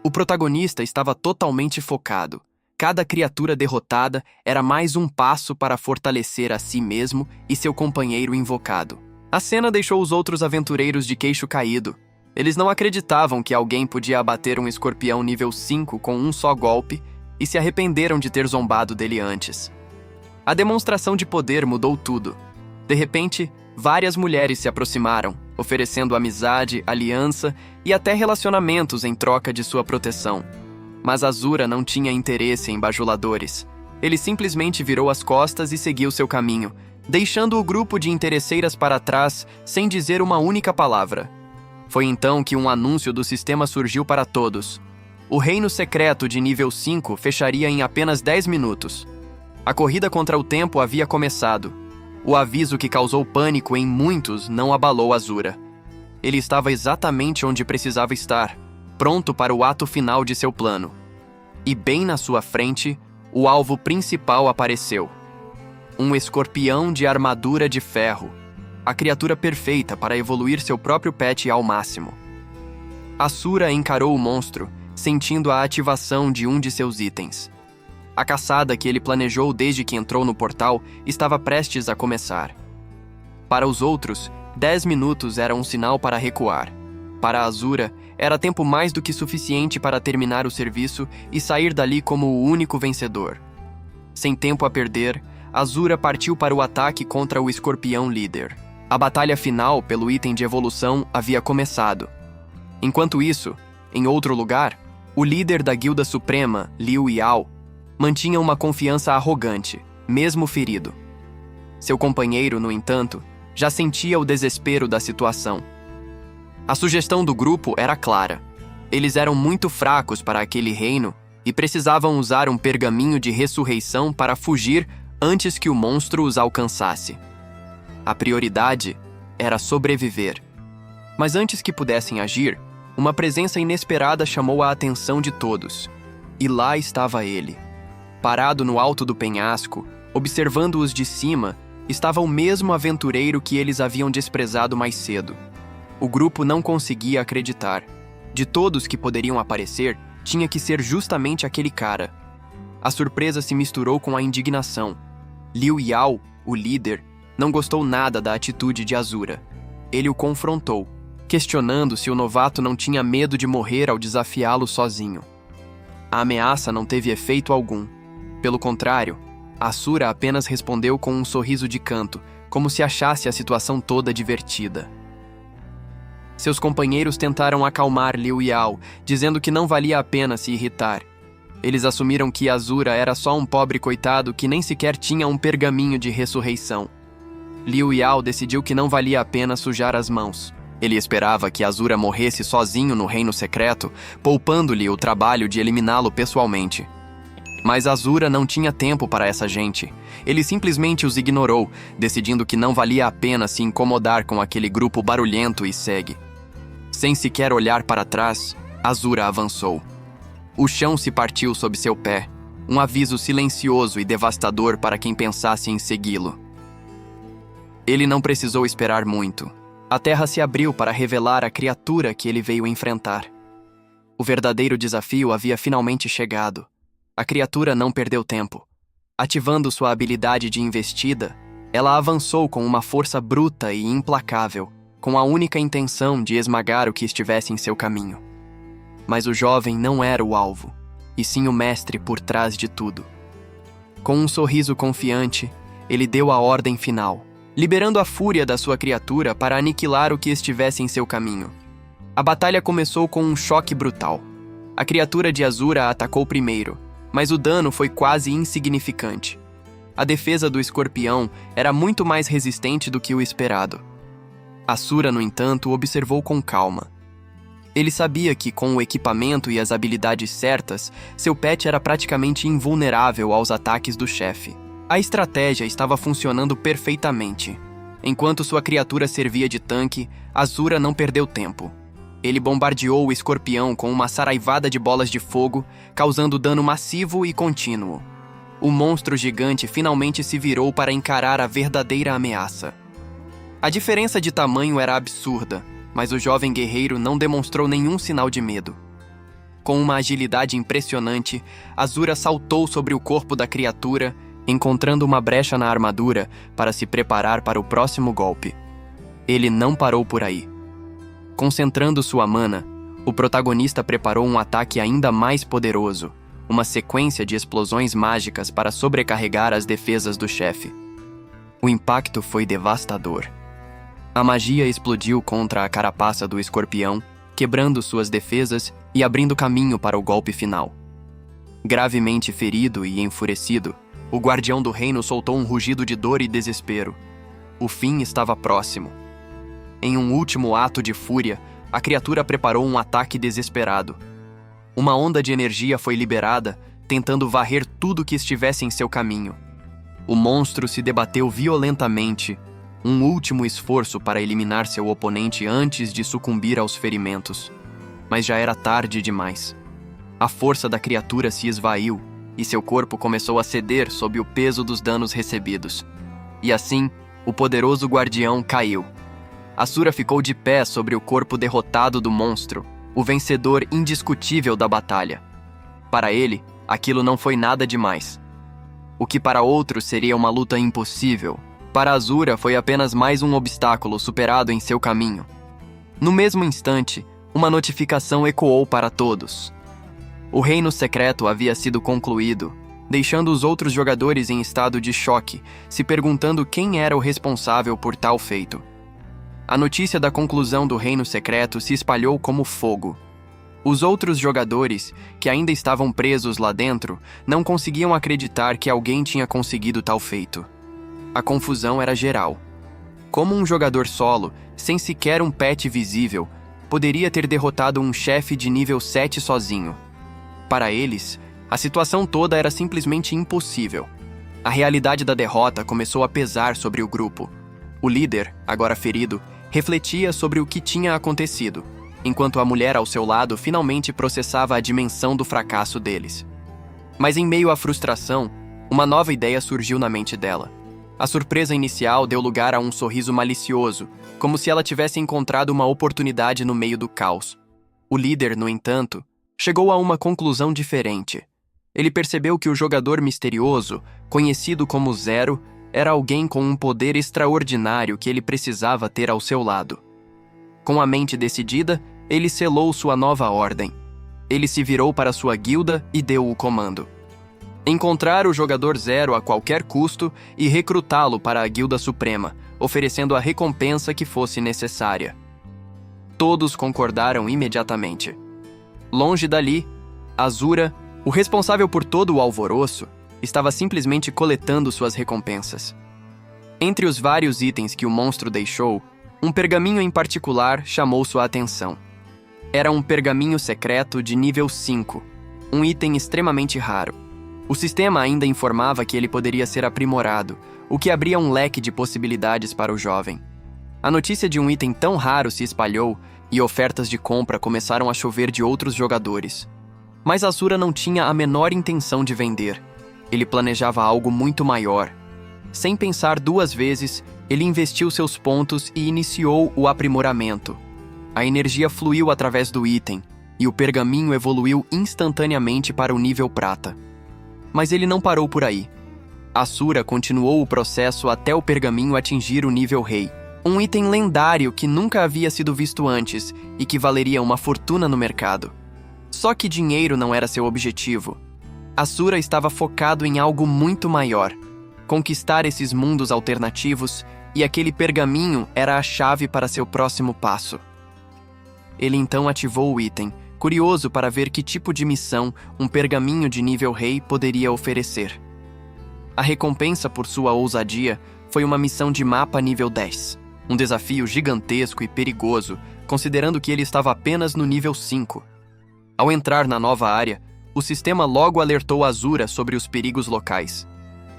O protagonista estava totalmente focado. Cada criatura derrotada era mais um passo para fortalecer a si mesmo e seu companheiro invocado. A cena deixou os outros aventureiros de queixo caído. Eles não acreditavam que alguém podia abater um escorpião nível 5 com um só golpe e se arrependeram de ter zombado dele antes. A demonstração de poder mudou tudo. De repente, várias mulheres se aproximaram, oferecendo amizade, aliança e até relacionamentos em troca de sua proteção. Mas Asura não tinha interesse em bajuladores. Ele simplesmente virou as costas e seguiu seu caminho, deixando o grupo de interesseiras para trás sem dizer uma única palavra. Foi então que um anúncio do sistema surgiu para todos. O reino secreto de nível 5 fecharia em apenas 10 minutos. A corrida contra o tempo havia começado. O aviso que causou pânico em muitos não abalou Asura. Ele estava exatamente onde precisava estar, pronto para o ato final de seu plano. E bem na sua frente, o alvo principal apareceu. Um escorpião de armadura de ferro, a criatura perfeita para evoluir seu próprio pet ao máximo. Asura encarou o monstro, sentindo a ativação de um de seus itens. A caçada que ele planejou desde que entrou no portal estava prestes a começar. Para os outros, 10 minutos era um sinal para recuar. Para Asura, era tempo mais do que suficiente para terminar o serviço e sair dali como o único vencedor. Sem tempo a perder, Asura partiu para o ataque contra o escorpião líder. A batalha final pelo item de evolução havia começado. Enquanto isso, em outro lugar, o líder da Guilda Suprema, Liu Yao, mantinha uma confiança arrogante, mesmo ferido. Seu companheiro, no entanto, já sentia o desespero da situação. A sugestão do grupo era clara. Eles eram muito fracos para aquele reino e precisavam usar um pergaminho de ressurreição para fugir antes que o monstro os alcançasse. A prioridade era sobreviver. Mas antes que pudessem agir, uma presença inesperada chamou a atenção de todos. E lá estava ele. Parado no alto do penhasco, observando-os de cima, estava o mesmo aventureiro que eles haviam desprezado mais cedo. O grupo não conseguia acreditar. De todos que poderiam aparecer, tinha que ser justamente aquele cara. A surpresa se misturou com a indignação. Liu Yao, o líder, não gostou nada da atitude de Asura. Ele o confrontou. questionando se o novato não tinha medo de morrer ao desafiá-lo sozinho. A ameaça não teve efeito algum. Pelo contrário, Asura apenas respondeu com um sorriso de canto, como se achasse a situação toda divertida. Seus companheiros tentaram acalmar Liu Yao, dizendo que não valia a pena se irritar. Eles assumiram que Asura era só um pobre coitado que nem sequer tinha um pergaminho de ressurreição. Liu Yao decidiu que não valia a pena sujar as mãos. Ele esperava que Asura morresse sozinho no reino secreto, poupando-lhe o trabalho de eliminá-lo pessoalmente. Mas Asura não tinha tempo para essa gente. Ele simplesmente os ignorou, decidindo que não valia a pena se incomodar com aquele grupo barulhento e cegue. Sem sequer olhar para trás, Asura avançou. O chão se partiu sob seu pé, um aviso silencioso e devastador para quem pensasse em segui-lo. Ele não precisou esperar muito. A terra se abriu para revelar a criatura que ele veio enfrentar. O verdadeiro desafio havia finalmente chegado. A criatura não perdeu tempo. Ativando sua habilidade de investida, ela avançou com uma força bruta e implacável, com a única intenção de esmagar o que estivesse em seu caminho. Mas o jovem não era o alvo, e sim o mestre por trás de tudo. Com um sorriso confiante, ele deu a ordem final, liberando a fúria da sua criatura para aniquilar o que estivesse em seu caminho. A batalha começou com um choque brutal. A criatura de Asura atacou primeiro, mas o dano foi quase insignificante. A defesa do escorpião era muito mais resistente do que o esperado. Asura, no entanto, observou com calma. Ele sabia que, com o equipamento e as habilidades certas, seu pet era praticamente invulnerável aos ataques do chefe. A estratégia estava funcionando perfeitamente. Enquanto sua criatura servia de tanque, Asura não perdeu tempo. Ele bombardeou o escorpião com uma saraivada de bolas de fogo, causando dano massivo e contínuo. O monstro gigante finalmente se virou para encarar a verdadeira ameaça. A diferença de tamanho era absurda, mas o jovem guerreiro não demonstrou nenhum sinal de medo. Com uma agilidade impressionante, Asura saltou sobre o corpo da criatura, encontrando uma brecha na armadura para se preparar para o próximo golpe. Ele não parou por aí. Concentrando sua mana, o protagonista preparou um ataque ainda mais poderoso, uma sequência de explosões mágicas para sobrecarregar as defesas do chefe. O impacto foi devastador. A magia explodiu contra a carapaça do escorpião, quebrando suas defesas e abrindo caminho para o golpe final. Gravemente ferido e enfurecido, o guardião do reino soltou um rugido de dor e desespero. O fim estava próximo. Em um último ato de fúria, a criatura preparou um ataque desesperado. Uma onda de energia foi liberada, tentando varrer tudo que estivesse em seu caminho. O monstro se debateu violentamente, um último esforço para eliminar seu oponente antes de sucumbir aos ferimentos. Mas já era tarde demais. A força da criatura se esvaiu e seu corpo começou a ceder sob o peso dos danos recebidos. E assim, o poderoso guardião caiu. Asura ficou de pé sobre o corpo derrotado do monstro, o vencedor indiscutível da batalha. Para ele, aquilo não foi nada demais. O que para outros seria uma luta impossível, para Asura foi apenas mais um obstáculo superado em seu caminho. No mesmo instante, uma notificação ecoou para todos. O reino secreto havia sido concluído, deixando os outros jogadores em estado de choque, se perguntando quem era o responsável por tal feito. A notícia da conclusão do reino secreto se espalhou como fogo. Os outros jogadores, que ainda estavam presos lá dentro, não conseguiam acreditar que alguém tinha conseguido tal feito. A confusão era geral. Como um jogador solo, sem sequer um pet visível, poderia ter derrotado um chefe de nível 7 sozinho? Para eles, a situação toda era simplesmente impossível. A realidade da derrota começou a pesar sobre o grupo. O líder, agora ferido, refletia sobre o que tinha acontecido, enquanto a mulher ao seu lado finalmente processava a dimensão do fracasso deles. Mas em meio à frustração, uma nova ideia surgiu na mente dela. A surpresa inicial deu lugar a um sorriso malicioso, como se ela tivesse encontrado uma oportunidade no meio do caos. O líder, no entanto, chegou a uma conclusão diferente. Ele percebeu que o jogador misterioso, conhecido como Zero, era alguém com um poder extraordinário que ele precisava ter ao seu lado. Com a mente decidida, ele selou sua nova ordem. Ele se virou para sua guilda e deu o comando. Encontrar o jogador zero a qualquer custo e recrutá-lo para a Guilda Suprema, oferecendo a recompensa que fosse necessária. Todos concordaram imediatamente. Longe dali, Azura, o responsável por todo o alvoroço, estava simplesmente coletando suas recompensas. Entre os vários itens que o monstro deixou, um pergaminho em particular chamou sua atenção. Era um pergaminho secreto de nível 5, um item extremamente raro. O sistema ainda informava que ele poderia ser aprimorado, o que abria um leque de possibilidades para o jovem. A notícia de um item tão raro se espalhou e ofertas de compra começaram a chover de outros jogadores. Mas Azura não tinha a menor intenção de vender. Ele planejava algo muito maior. Sem pensar duas vezes, ele investiu seus pontos e iniciou o aprimoramento. A energia fluiu através do item, e o pergaminho evoluiu instantaneamente para o nível prata. Mas ele não parou por aí. Azura continuou o processo até o pergaminho atingir o nível rei, um item lendário que nunca havia sido visto antes e que valeria uma fortuna no mercado. Só que dinheiro não era seu objetivo. Azura estava focado em algo muito maior: conquistar esses mundos alternativos, e aquele pergaminho era a chave para seu próximo passo. Ele então ativou o item, curioso para ver que tipo de missão um pergaminho de nível rei poderia oferecer. A recompensa por sua ousadia foi uma missão de mapa nível 10, um desafio gigantesco e perigoso, considerando que ele estava apenas no nível 5. Ao entrar na nova área, o sistema logo alertou Azura sobre os perigos locais.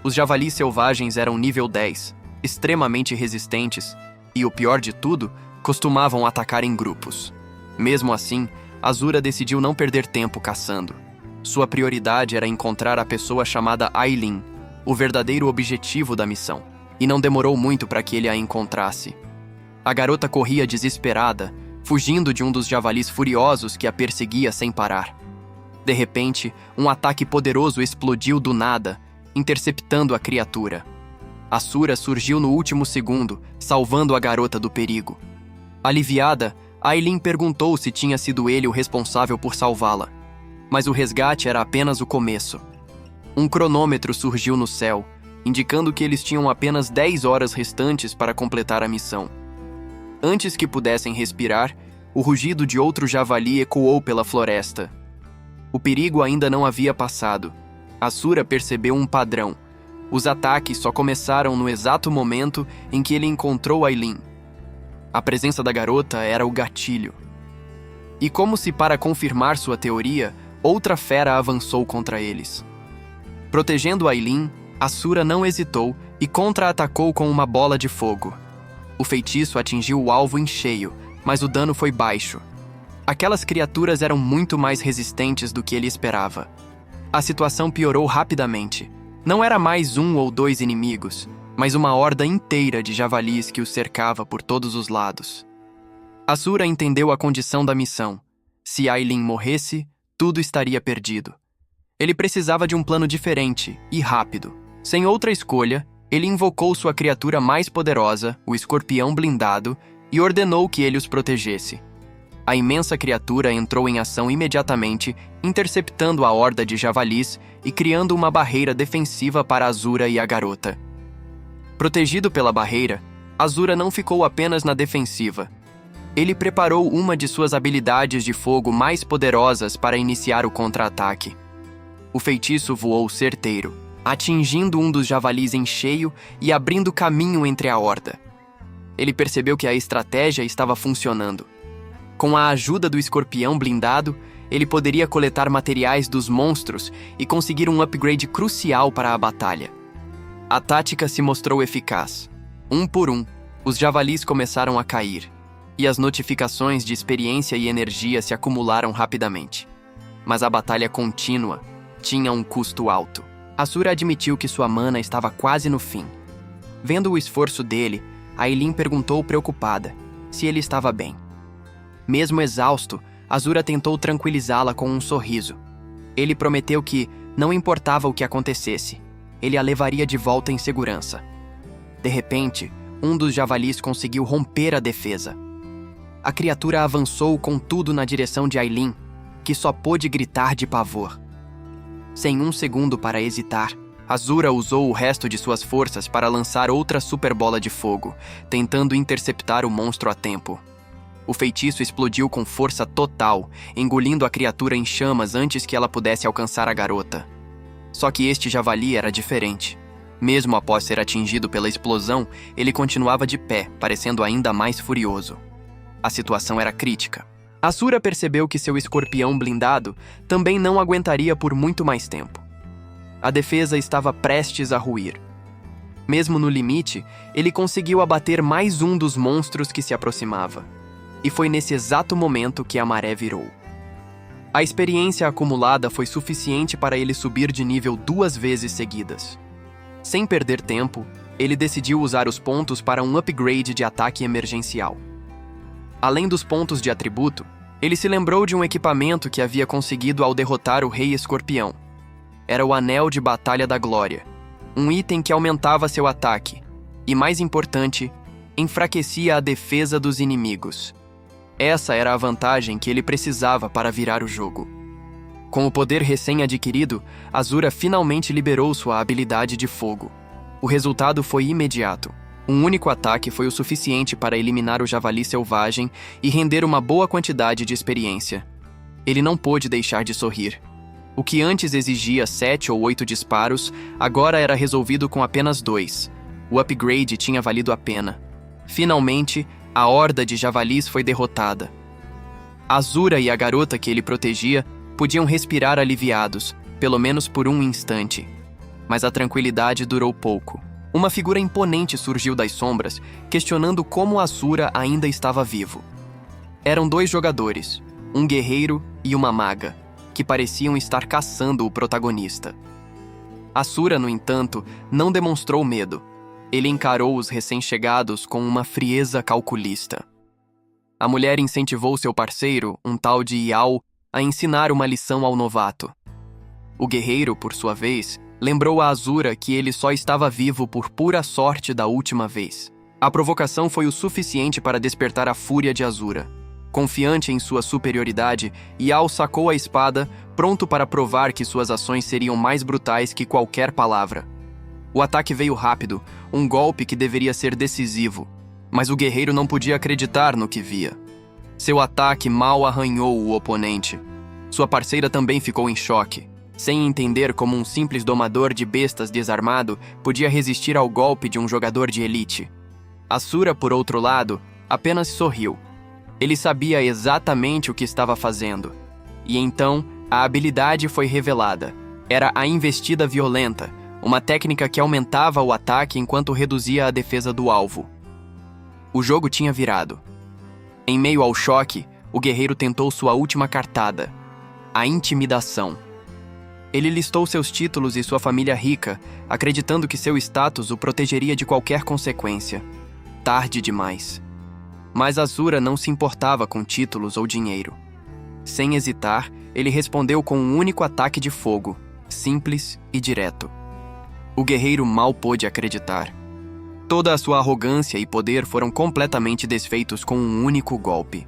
Os javalis selvagens eram nível 10, extremamente resistentes, e o pior de tudo, costumavam atacar em grupos. Mesmo assim, Azura decidiu não perder tempo caçando. Sua prioridade era encontrar a pessoa chamada Aileen, o verdadeiro objetivo da missão, e não demorou muito para que ele a encontrasse. A garota corria desesperada, fugindo de um dos javalis furiosos que a perseguia sem parar. De repente, um ataque poderoso explodiu do nada, interceptando a criatura. Azura surgiu no último segundo, salvando a garota do perigo. Aliviada, Aileen perguntou se tinha sido ele o responsável por salvá-la. Mas o resgate era apenas o começo. Um cronômetro surgiu no céu, indicando que eles tinham apenas 10 horas restantes para completar a missão. Antes que pudessem respirar, o rugido de outro javali ecoou pela floresta. O perigo ainda não havia passado. Azura percebeu um padrão. Os ataques só começaram no exato momento em que ele encontrou Aileen. A presença da garota era o gatilho. E como se para confirmar sua teoria, outra fera avançou contra eles. Protegendo Aileen, Azura não hesitou e contra-atacou com uma bola de fogo. O feitiço atingiu o alvo em cheio, mas o dano foi baixo. Aquelas criaturas eram muito mais resistentes do que ele esperava. A situação piorou rapidamente. Não era mais um ou dois inimigos, mas uma horda inteira de javalis que os cercava por todos os lados. Azura entendeu a condição da missão. Se Aileen morresse, tudo estaria perdido. Ele precisava de um plano diferente e rápido. Sem outra escolha, ele invocou sua criatura mais poderosa, o escorpião blindado, e ordenou que ele os protegesse. A imensa criatura entrou em ação imediatamente, interceptando a horda de javalis e criando uma barreira defensiva para Azura e a garota. Protegido pela barreira, Azura não ficou apenas na defensiva. Ele preparou uma de suas habilidades de fogo mais poderosas para iniciar o contra-ataque. O feitiço voou certeiro, atingindo um dos javalis em cheio e abrindo caminho entre a horda. Ele percebeu que a estratégia estava funcionando. Com a ajuda do escorpião blindado, ele poderia coletar materiais dos monstros e conseguir um upgrade crucial para a batalha. A tática se mostrou eficaz. Um por um, os javalis começaram a cair, e as notificações de experiência e energia se acumularam rapidamente. Mas a batalha contínua tinha um custo alto. Azura admitiu que sua mana estava quase no fim. Vendo o esforço dele, Aileen perguntou preocupada se ele estava bem. Mesmo exausto, Azura tentou tranquilizá-la com um sorriso. Ele prometeu que, não importava o que acontecesse, ele a levaria de volta em segurança. De repente, um dos javalis conseguiu romper a defesa. A criatura avançou com tudo na direção de Aileen, que só pôde gritar de pavor. Sem um segundo para hesitar, Azura usou o resto de suas forças para lançar outra super bola de fogo, tentando interceptar o monstro a tempo. O feitiço explodiu com força total, engolindo a criatura em chamas antes que ela pudesse alcançar a garota. Só que este javali era diferente. Mesmo após ser atingido pela explosão, ele continuava de pé, parecendo ainda mais furioso. A situação era crítica. Azura percebeu que seu escorpião blindado também não aguentaria por muito mais tempo. A defesa estava prestes a ruir. Mesmo no limite, ele conseguiu abater mais um dos monstros que se aproximava. E foi nesse exato momento que a maré virou. A experiência acumulada foi suficiente para ele subir de nível 2 vezes seguidas. Sem perder tempo, ele decidiu usar os pontos para um upgrade de ataque emergencial. Além dos pontos de atributo, ele se lembrou de um equipamento que havia conseguido ao derrotar o Rei Escorpião. Era o Anel de Batalha da Glória, um item que aumentava seu ataque e, mais importante, enfraquecia a defesa dos inimigos. Essa era a vantagem que ele precisava para virar o jogo. Com o poder recém-adquirido, Azura finalmente liberou sua habilidade de fogo. O resultado foi imediato. Um único ataque foi o suficiente para eliminar o javali selvagem e render uma boa quantidade de experiência. Ele não pôde deixar de sorrir. O que antes exigia 7 ou 8 disparos, agora era resolvido com apenas 2. O upgrade tinha valido a pena. Finalmente, a horda de javalis foi derrotada. Azura e a garota que ele protegia podiam respirar aliviados, pelo menos por um instante. Mas a tranquilidade durou pouco. Uma figura imponente surgiu das sombras, questionando como Azura ainda estava vivo. Eram 2 jogadores, um guerreiro e uma maga, que pareciam estar caçando o protagonista. Azura, no entanto, não demonstrou medo. Ele encarou os recém-chegados com uma frieza calculista. A mulher incentivou seu parceiro, um tal de Iao, a ensinar uma lição ao novato. O guerreiro, por sua vez, lembrou a Azura que ele só estava vivo por pura sorte da última vez. A provocação foi o suficiente para despertar a fúria de Azura. Confiante em sua superioridade, Iao sacou a espada, pronto para provar que suas ações seriam mais brutais que qualquer palavra. O ataque veio rápido, um golpe que deveria ser decisivo, mas o guerreiro não podia acreditar no que via. Seu ataque mal arranhou o oponente. Sua parceira também ficou em choque, sem entender como um simples domador de bestas desarmado podia resistir ao golpe de um jogador de elite. Azura, por outro lado, apenas sorriu. Ele sabia exatamente o que estava fazendo. E então, a habilidade foi revelada. Era a investida violenta, uma técnica que aumentava o ataque enquanto reduzia a defesa do alvo. O jogo tinha virado. Em meio ao choque, o guerreiro tentou sua última cartada: a intimidação. Ele listou seus títulos e sua família rica, acreditando que seu status o protegeria de qualquer consequência. Tarde demais. Mas Azura não se importava com títulos ou dinheiro. Sem hesitar, ele respondeu com um único ataque de fogo, simples e direto. O guerreiro mal pôde acreditar. Toda a sua arrogância e poder foram completamente desfeitos com um único golpe.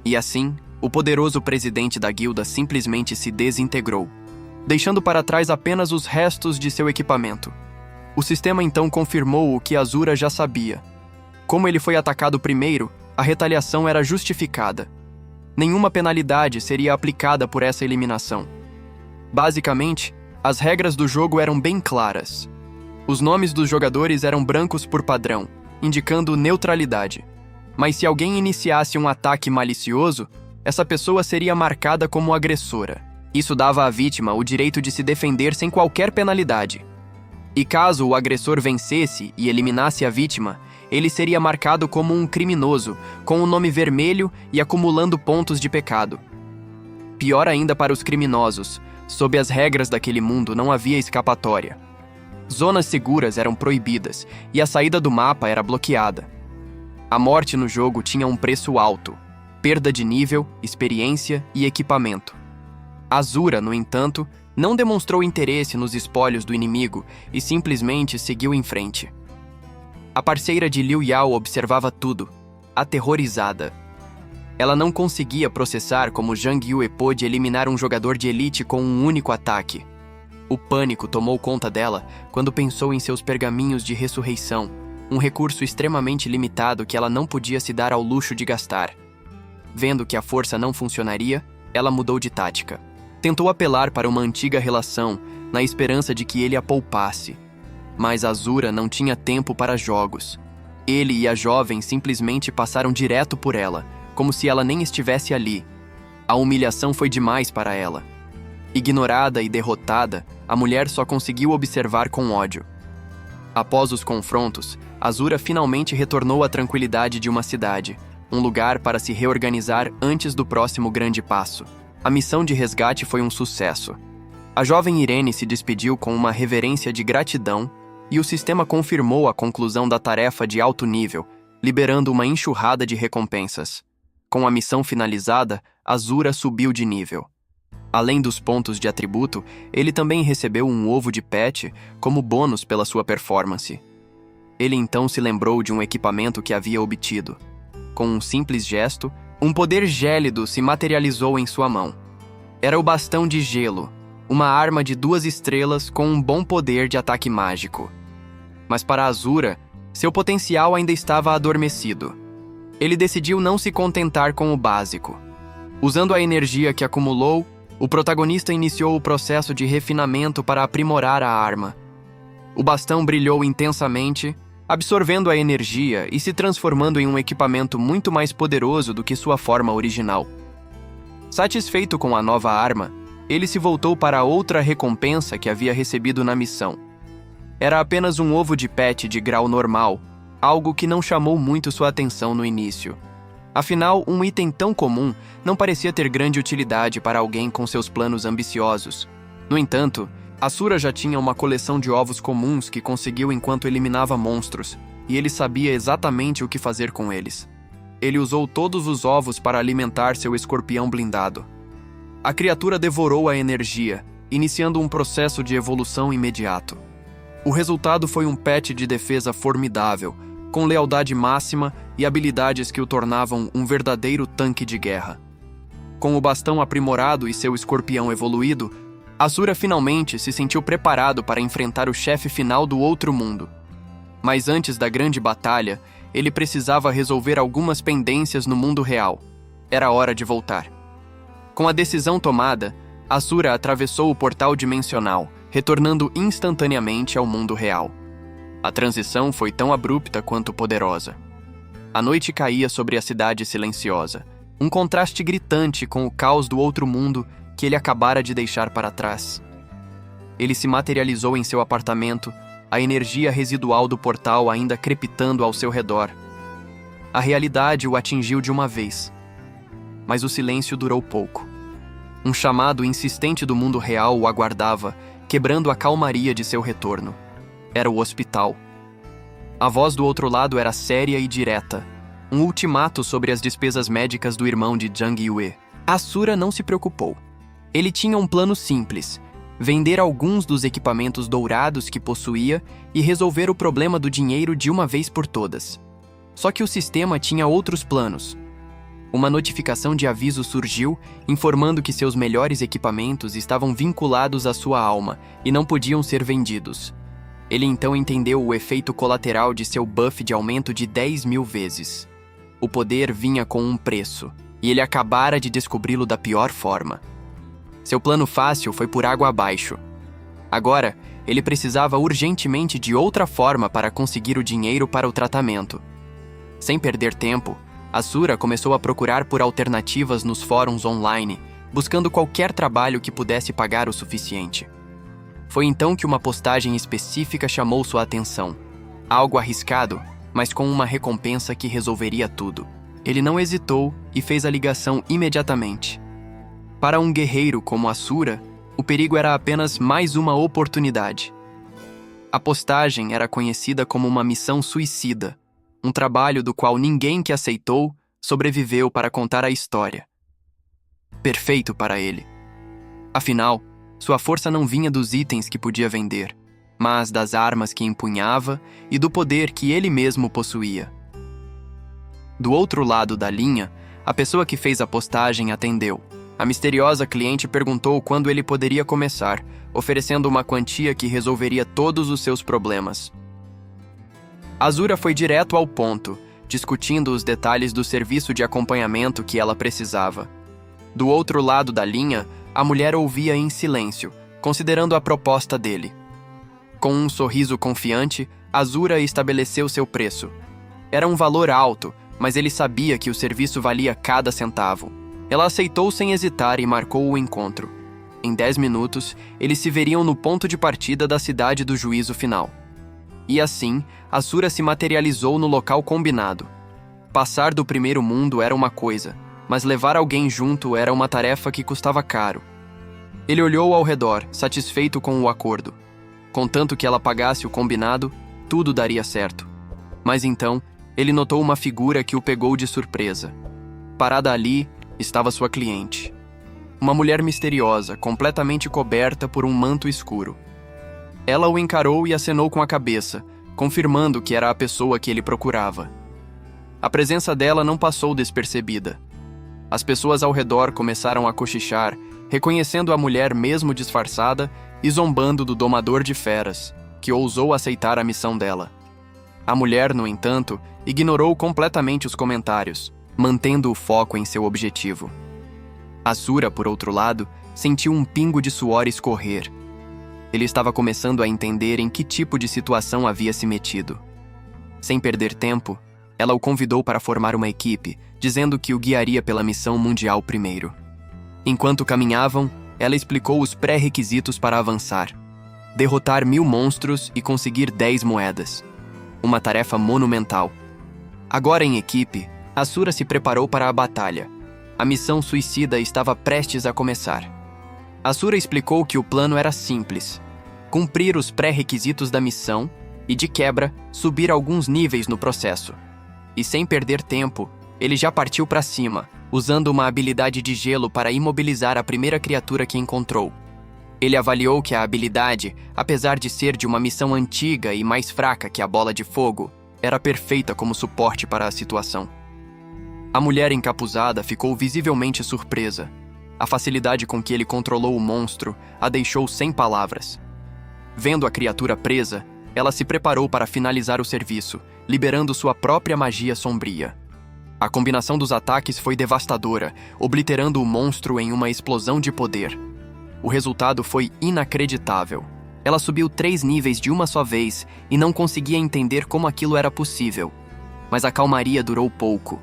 E assim, o poderoso presidente da guilda simplesmente se desintegrou, deixando para trás apenas os restos de seu equipamento. O sistema então confirmou o que Azura já sabia. Como ele foi atacado primeiro, a retaliação era justificada. Nenhuma penalidade seria aplicada por essa eliminação. Basicamente, as regras do jogo eram bem claras. Os nomes dos jogadores eram brancos por padrão, indicando neutralidade. Mas se alguém iniciasse um ataque malicioso, essa pessoa seria marcada como agressora. Isso dava à vítima o direito de se defender sem qualquer penalidade. E caso o agressor vencesse e eliminasse a vítima, ele seria marcado como um criminoso, com o nome vermelho e acumulando pontos de pecado. Pior ainda para os criminosos, sob as regras daquele mundo não havia escapatória. Zonas seguras eram proibidas e a saída do mapa era bloqueada. A morte no jogo tinha um preço alto: perda de nível, experiência e equipamento. Azura, no entanto, não demonstrou interesse nos espólios do inimigo e simplesmente seguiu em frente. A parceira de Liu Yao observava tudo, aterrorizada. Ela não conseguia processar como Zhang Yue pôde eliminar um jogador de elite com um único ataque. O pânico tomou conta dela quando pensou em seus pergaminhos de ressurreição, um recurso extremamente limitado que ela não podia se dar ao luxo de gastar. Vendo que a força não funcionaria, ela mudou de tática. Tentou apelar para uma antiga relação, na esperança de que ele a poupasse. Mas Azura não tinha tempo para jogos. Ele e a jovem simplesmente passaram direto por ela, como se ela nem estivesse ali. A humilhação foi demais para ela. Ignorada e derrotada, a mulher só conseguiu observar com ódio. Após os confrontos, Azura finalmente retornou à tranquilidade de uma cidade, um lugar para se reorganizar antes do próximo grande passo. A missão de resgate foi um sucesso. A jovem Irene se despediu com uma reverência de gratidão e o sistema confirmou a conclusão da tarefa de alto nível, liberando uma enxurrada de recompensas. Com a missão finalizada, Azura subiu de nível. Além dos pontos de atributo, ele também recebeu um ovo de pet como bônus pela sua performance. Ele então se lembrou de um equipamento que havia obtido. Com um simples gesto, um poder gélido se materializou em sua mão. Era o bastão de gelo, uma arma de 2 estrelas com um bom poder de ataque mágico. Mas para Azura, seu potencial ainda estava adormecido. Ele decidiu não se contentar com o básico. Usando a energia que acumulou, o protagonista iniciou o processo de refinamento para aprimorar a arma. O bastão brilhou intensamente, absorvendo a energia e se transformando em um equipamento muito mais poderoso do que sua forma original. Satisfeito com a nova arma, ele se voltou para outra recompensa que havia recebido na missão. Era apenas um ovo de pet de grau normal, algo que não chamou muito sua atenção no início. Afinal, um item tão comum não parecia ter grande utilidade para alguém com seus planos ambiciosos. No entanto, Azura já tinha uma coleção de ovos comuns que conseguiu enquanto eliminava monstros, e ele sabia exatamente o que fazer com eles. Ele usou todos os ovos para alimentar seu escorpião blindado. A criatura devorou a energia, iniciando um processo de evolução imediato. O resultado foi um pet de defesa formidável, com lealdade máxima e habilidades que o tornavam um verdadeiro tanque de guerra. Com o bastão aprimorado e seu escorpião evoluído, Azura finalmente se sentiu preparado para enfrentar o chefe final do outro mundo. Mas antes da grande batalha, ele precisava resolver algumas pendências no mundo real. Era hora de voltar. Com a decisão tomada, Azura atravessou o portal dimensional, retornando instantaneamente ao mundo real. A transição foi tão abrupta quanto poderosa. A noite caía sobre a cidade silenciosa, um contraste gritante com o caos do outro mundo que ele acabara de deixar para trás. Ele se materializou em seu apartamento, a energia residual do portal ainda crepitando ao seu redor. A realidade o atingiu de uma vez. Mas o silêncio durou pouco. Um chamado insistente do mundo real o aguardava, quebrando a calmaria de seu retorno. Era o hospital. A voz do outro lado era séria e direta, um ultimato sobre as despesas médicas do irmão de Zhang Yue. Azura não se preocupou. Ele tinha um plano simples: vender alguns dos equipamentos dourados que possuía e resolver o problema do dinheiro de uma vez por todas. Só que o sistema tinha outros planos. Uma notificação de aviso surgiu, informando que seus melhores equipamentos estavam vinculados à sua alma e não podiam ser vendidos. Ele então entendeu o efeito colateral de seu buff de aumento de 10.000 vezes. O poder vinha com um preço, e ele acabara de descobri-lo da pior forma. Seu plano fácil foi por água abaixo. Agora, ele precisava urgentemente de outra forma para conseguir o dinheiro para o tratamento. Sem perder tempo, Azura começou a procurar por alternativas nos fóruns online, buscando qualquer trabalho que pudesse pagar o suficiente. Foi então que uma postagem específica chamou sua atenção. Algo arriscado, mas com uma recompensa que resolveria tudo. Ele não hesitou e fez a ligação imediatamente. Para um guerreiro como Azura, o perigo era apenas mais uma oportunidade. A postagem era conhecida como uma missão suicida, um trabalho do qual ninguém que aceitou sobreviveu para contar a história. Perfeito para ele. Afinal, sua força não vinha dos itens que podia vender, mas das armas que empunhava e do poder que ele mesmo possuía. Do outro lado da linha, A pessoa que fez a postagem atendeu. A misteriosa cliente perguntou quando ele poderia começar, oferecendo uma quantia que resolveria todos os seus problemas. Azura foi direto ao ponto, discutindo os detalhes do serviço de acompanhamento que ela precisava. Do outro lado da linha, a mulher ouvia em silêncio, considerando a proposta dele. Com um sorriso confiante, Azura estabeleceu seu preço. Era um valor alto, mas ele sabia que o serviço valia cada centavo. Ela aceitou sem hesitar e marcou o encontro. Em 10 minutos, eles se veriam no ponto de partida da cidade do juízo final. E assim, Azura se materializou no local combinado. Passar do primeiro mundo era uma coisa, mas levar alguém junto era uma tarefa que custava caro. Ele olhou ao redor, satisfeito com o acordo. Contanto que ela pagasse o combinado, tudo daria certo. Mas então, ele notou uma figura que o pegou de surpresa. Parada ali, estava sua cliente. Uma mulher misteriosa, completamente coberta por um manto escuro. Ela o encarou e acenou com a cabeça, confirmando que era a pessoa que ele procurava. A presença dela não passou despercebida. As pessoas ao redor começaram a cochichar, reconhecendo a mulher mesmo disfarçada e zombando do domador de feras, que ousou aceitar a missão dela. A mulher, no entanto, ignorou completamente os comentários, mantendo o foco em seu objetivo. Azura, por outro lado, sentiu um pingo de suor escorrer. Ele estava começando a entender em que tipo de situação havia se metido. Sem perder tempo, ela o convidou para formar uma equipe, dizendo que o guiaria pela missão mundial primeiro. Enquanto caminhavam, ela explicou os pré-requisitos para avançar. Derrotar 1000 monstros e conseguir 10 moedas. Uma tarefa monumental. Agora em equipe, Azura se preparou para a batalha. A missão suicida estava prestes a começar. Azura explicou que o plano era simples: cumprir os pré-requisitos da missão e, de quebra, subir alguns níveis no processo. E sem perder tempo, ele já partiu para cima, usando uma habilidade de gelo para imobilizar a primeira criatura que encontrou. Ele avaliou que a habilidade, apesar de ser de uma missão antiga e mais fraca que a bola de fogo, era perfeita como suporte para a situação. A mulher encapuzada ficou visivelmente surpresa. A facilidade com que ele controlou o monstro a deixou sem palavras. Vendo a criatura presa, ela se preparou para finalizar o serviço, liberando sua própria magia sombria. A combinação dos ataques foi devastadora, obliterando o monstro em uma explosão de poder. O resultado foi inacreditável. Ela subiu 3 níveis de uma só vez e não conseguia entender como aquilo era possível. Mas a calmaria durou pouco.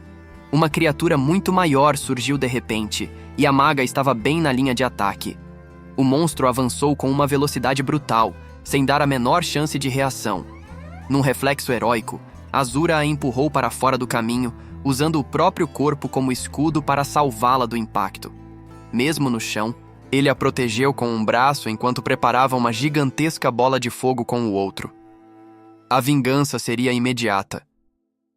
Uma criatura muito maior surgiu de repente, e a maga estava bem na linha de ataque. O monstro avançou com uma velocidade brutal, sem dar a menor chance de reação. Num reflexo heróico, Azura a empurrou para fora do caminho, usando o próprio corpo como escudo para salvá-la do impacto. Mesmo no chão, ele a protegeu com um braço enquanto preparava uma gigantesca bola de fogo com o outro. A vingança seria imediata.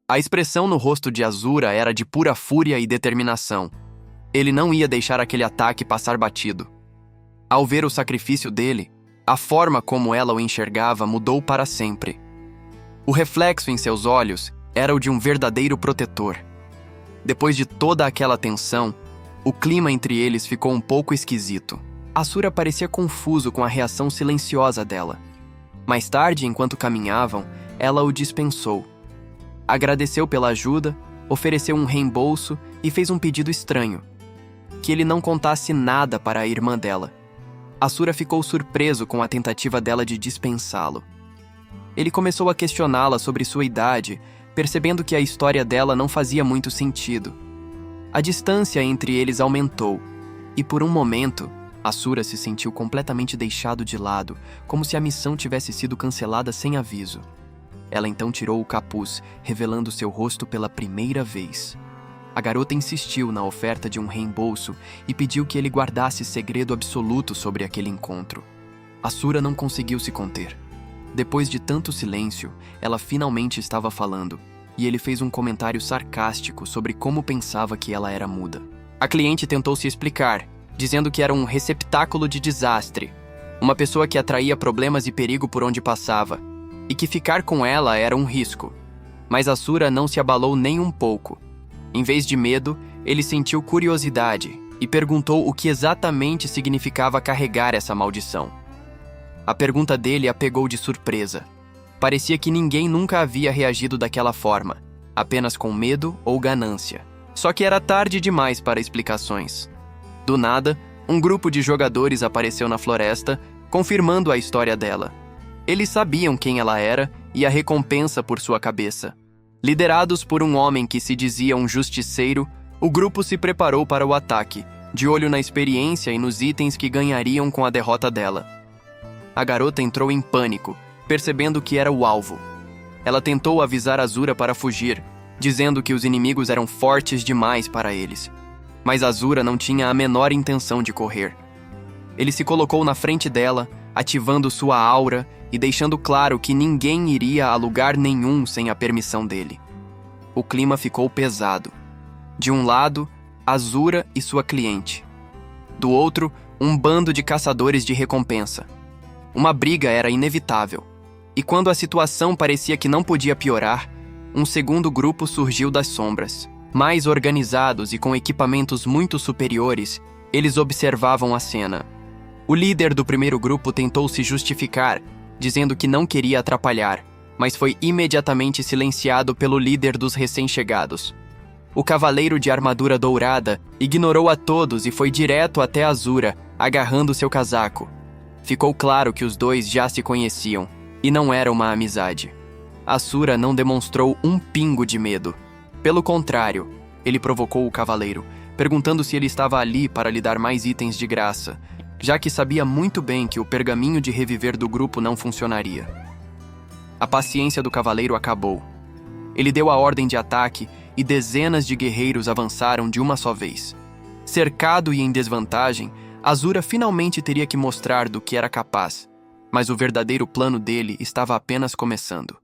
A expressão no rosto de Azura era de pura fúria e determinação. Ele não ia deixar aquele ataque passar batido. Ao ver o sacrifício dele, a forma como ela o enxergava mudou para sempre. O reflexo em seus olhos era o de um verdadeiro protetor. Depois de toda aquela tensão, o clima entre eles ficou um pouco esquisito. Azura parecia confuso com a reação silenciosa dela. Mais tarde, enquanto caminhavam, ela o dispensou. Agradeceu pela ajuda, ofereceu um reembolso e fez um pedido estranho: que ele não contasse nada para a irmã dela. Azura ficou surpreso com a tentativa dela de dispensá-lo. Ele começou a questioná-la sobre sua idade, percebendo que a história dela não fazia muito sentido. A distância entre eles aumentou, e por um momento, Azura se sentiu completamente deixado de lado, como se a missão tivesse sido cancelada sem aviso. Ela então tirou o capuz, revelando seu rosto pela primeira vez. A garota insistiu na oferta de um reembolso e pediu que ele guardasse segredo absoluto sobre aquele encontro. Azura não conseguiu se conter. Depois de tanto silêncio, ela finalmente estava falando, e ele fez um comentário sarcástico sobre como pensava que ela era muda. A cliente tentou se explicar, dizendo que era um receptáculo de desastre, uma pessoa que atraía problemas e perigo por onde passava, e que ficar com ela era um risco. Mas Azura não se abalou nem um pouco. Em vez de medo, ele sentiu curiosidade e perguntou o que exatamente significava carregar essa maldição. A pergunta dele a pegou de surpresa. Parecia que ninguém nunca havia reagido daquela forma, apenas com medo ou ganância. Só que era tarde demais para explicações. Do nada, um grupo de jogadores apareceu na floresta, confirmando a história dela. Eles sabiam quem ela era e a recompensa por sua cabeça. Liderados por um homem que se dizia um justiceiro, o grupo se preparou para o ataque, de olho na experiência e nos itens que ganhariam com a derrota dela. A garota entrou em pânico, percebendo que era o alvo. Ela tentou avisar Azura para fugir, dizendo que os inimigos eram fortes demais para eles. Mas Azura não tinha a menor intenção de correr. Ele se colocou na frente dela, ativando sua aura e deixando claro que ninguém iria a lugar nenhum sem a permissão dele. O clima ficou pesado. De um lado, Azura e sua cliente. Do outro, um bando de caçadores de recompensa. Uma briga era inevitável. E quando a situação parecia que não podia piorar, um segundo grupo surgiu das sombras. Mais organizados e com equipamentos muito superiores, eles observavam a cena. O líder do primeiro grupo tentou se justificar, dizendo que não queria atrapalhar, mas foi imediatamente silenciado pelo líder dos recém-chegados. O cavaleiro de armadura dourada ignorou a todos e foi direto até Azura, agarrando seu casaco. Ficou claro que os dois já se conheciam, e não era uma amizade. Azura não demonstrou um pingo de medo. Pelo contrário, ele provocou o cavaleiro, perguntando se ele estava ali para lhe dar mais itens de graça, já que sabia muito bem que o pergaminho de reviver do grupo não funcionaria. A paciência do cavaleiro acabou. Ele deu a ordem de ataque e dezenas de guerreiros avançaram de uma só vez. Cercado e em desvantagem, Azura finalmente teria que mostrar do que era capaz, mas o verdadeiro plano dele estava apenas começando.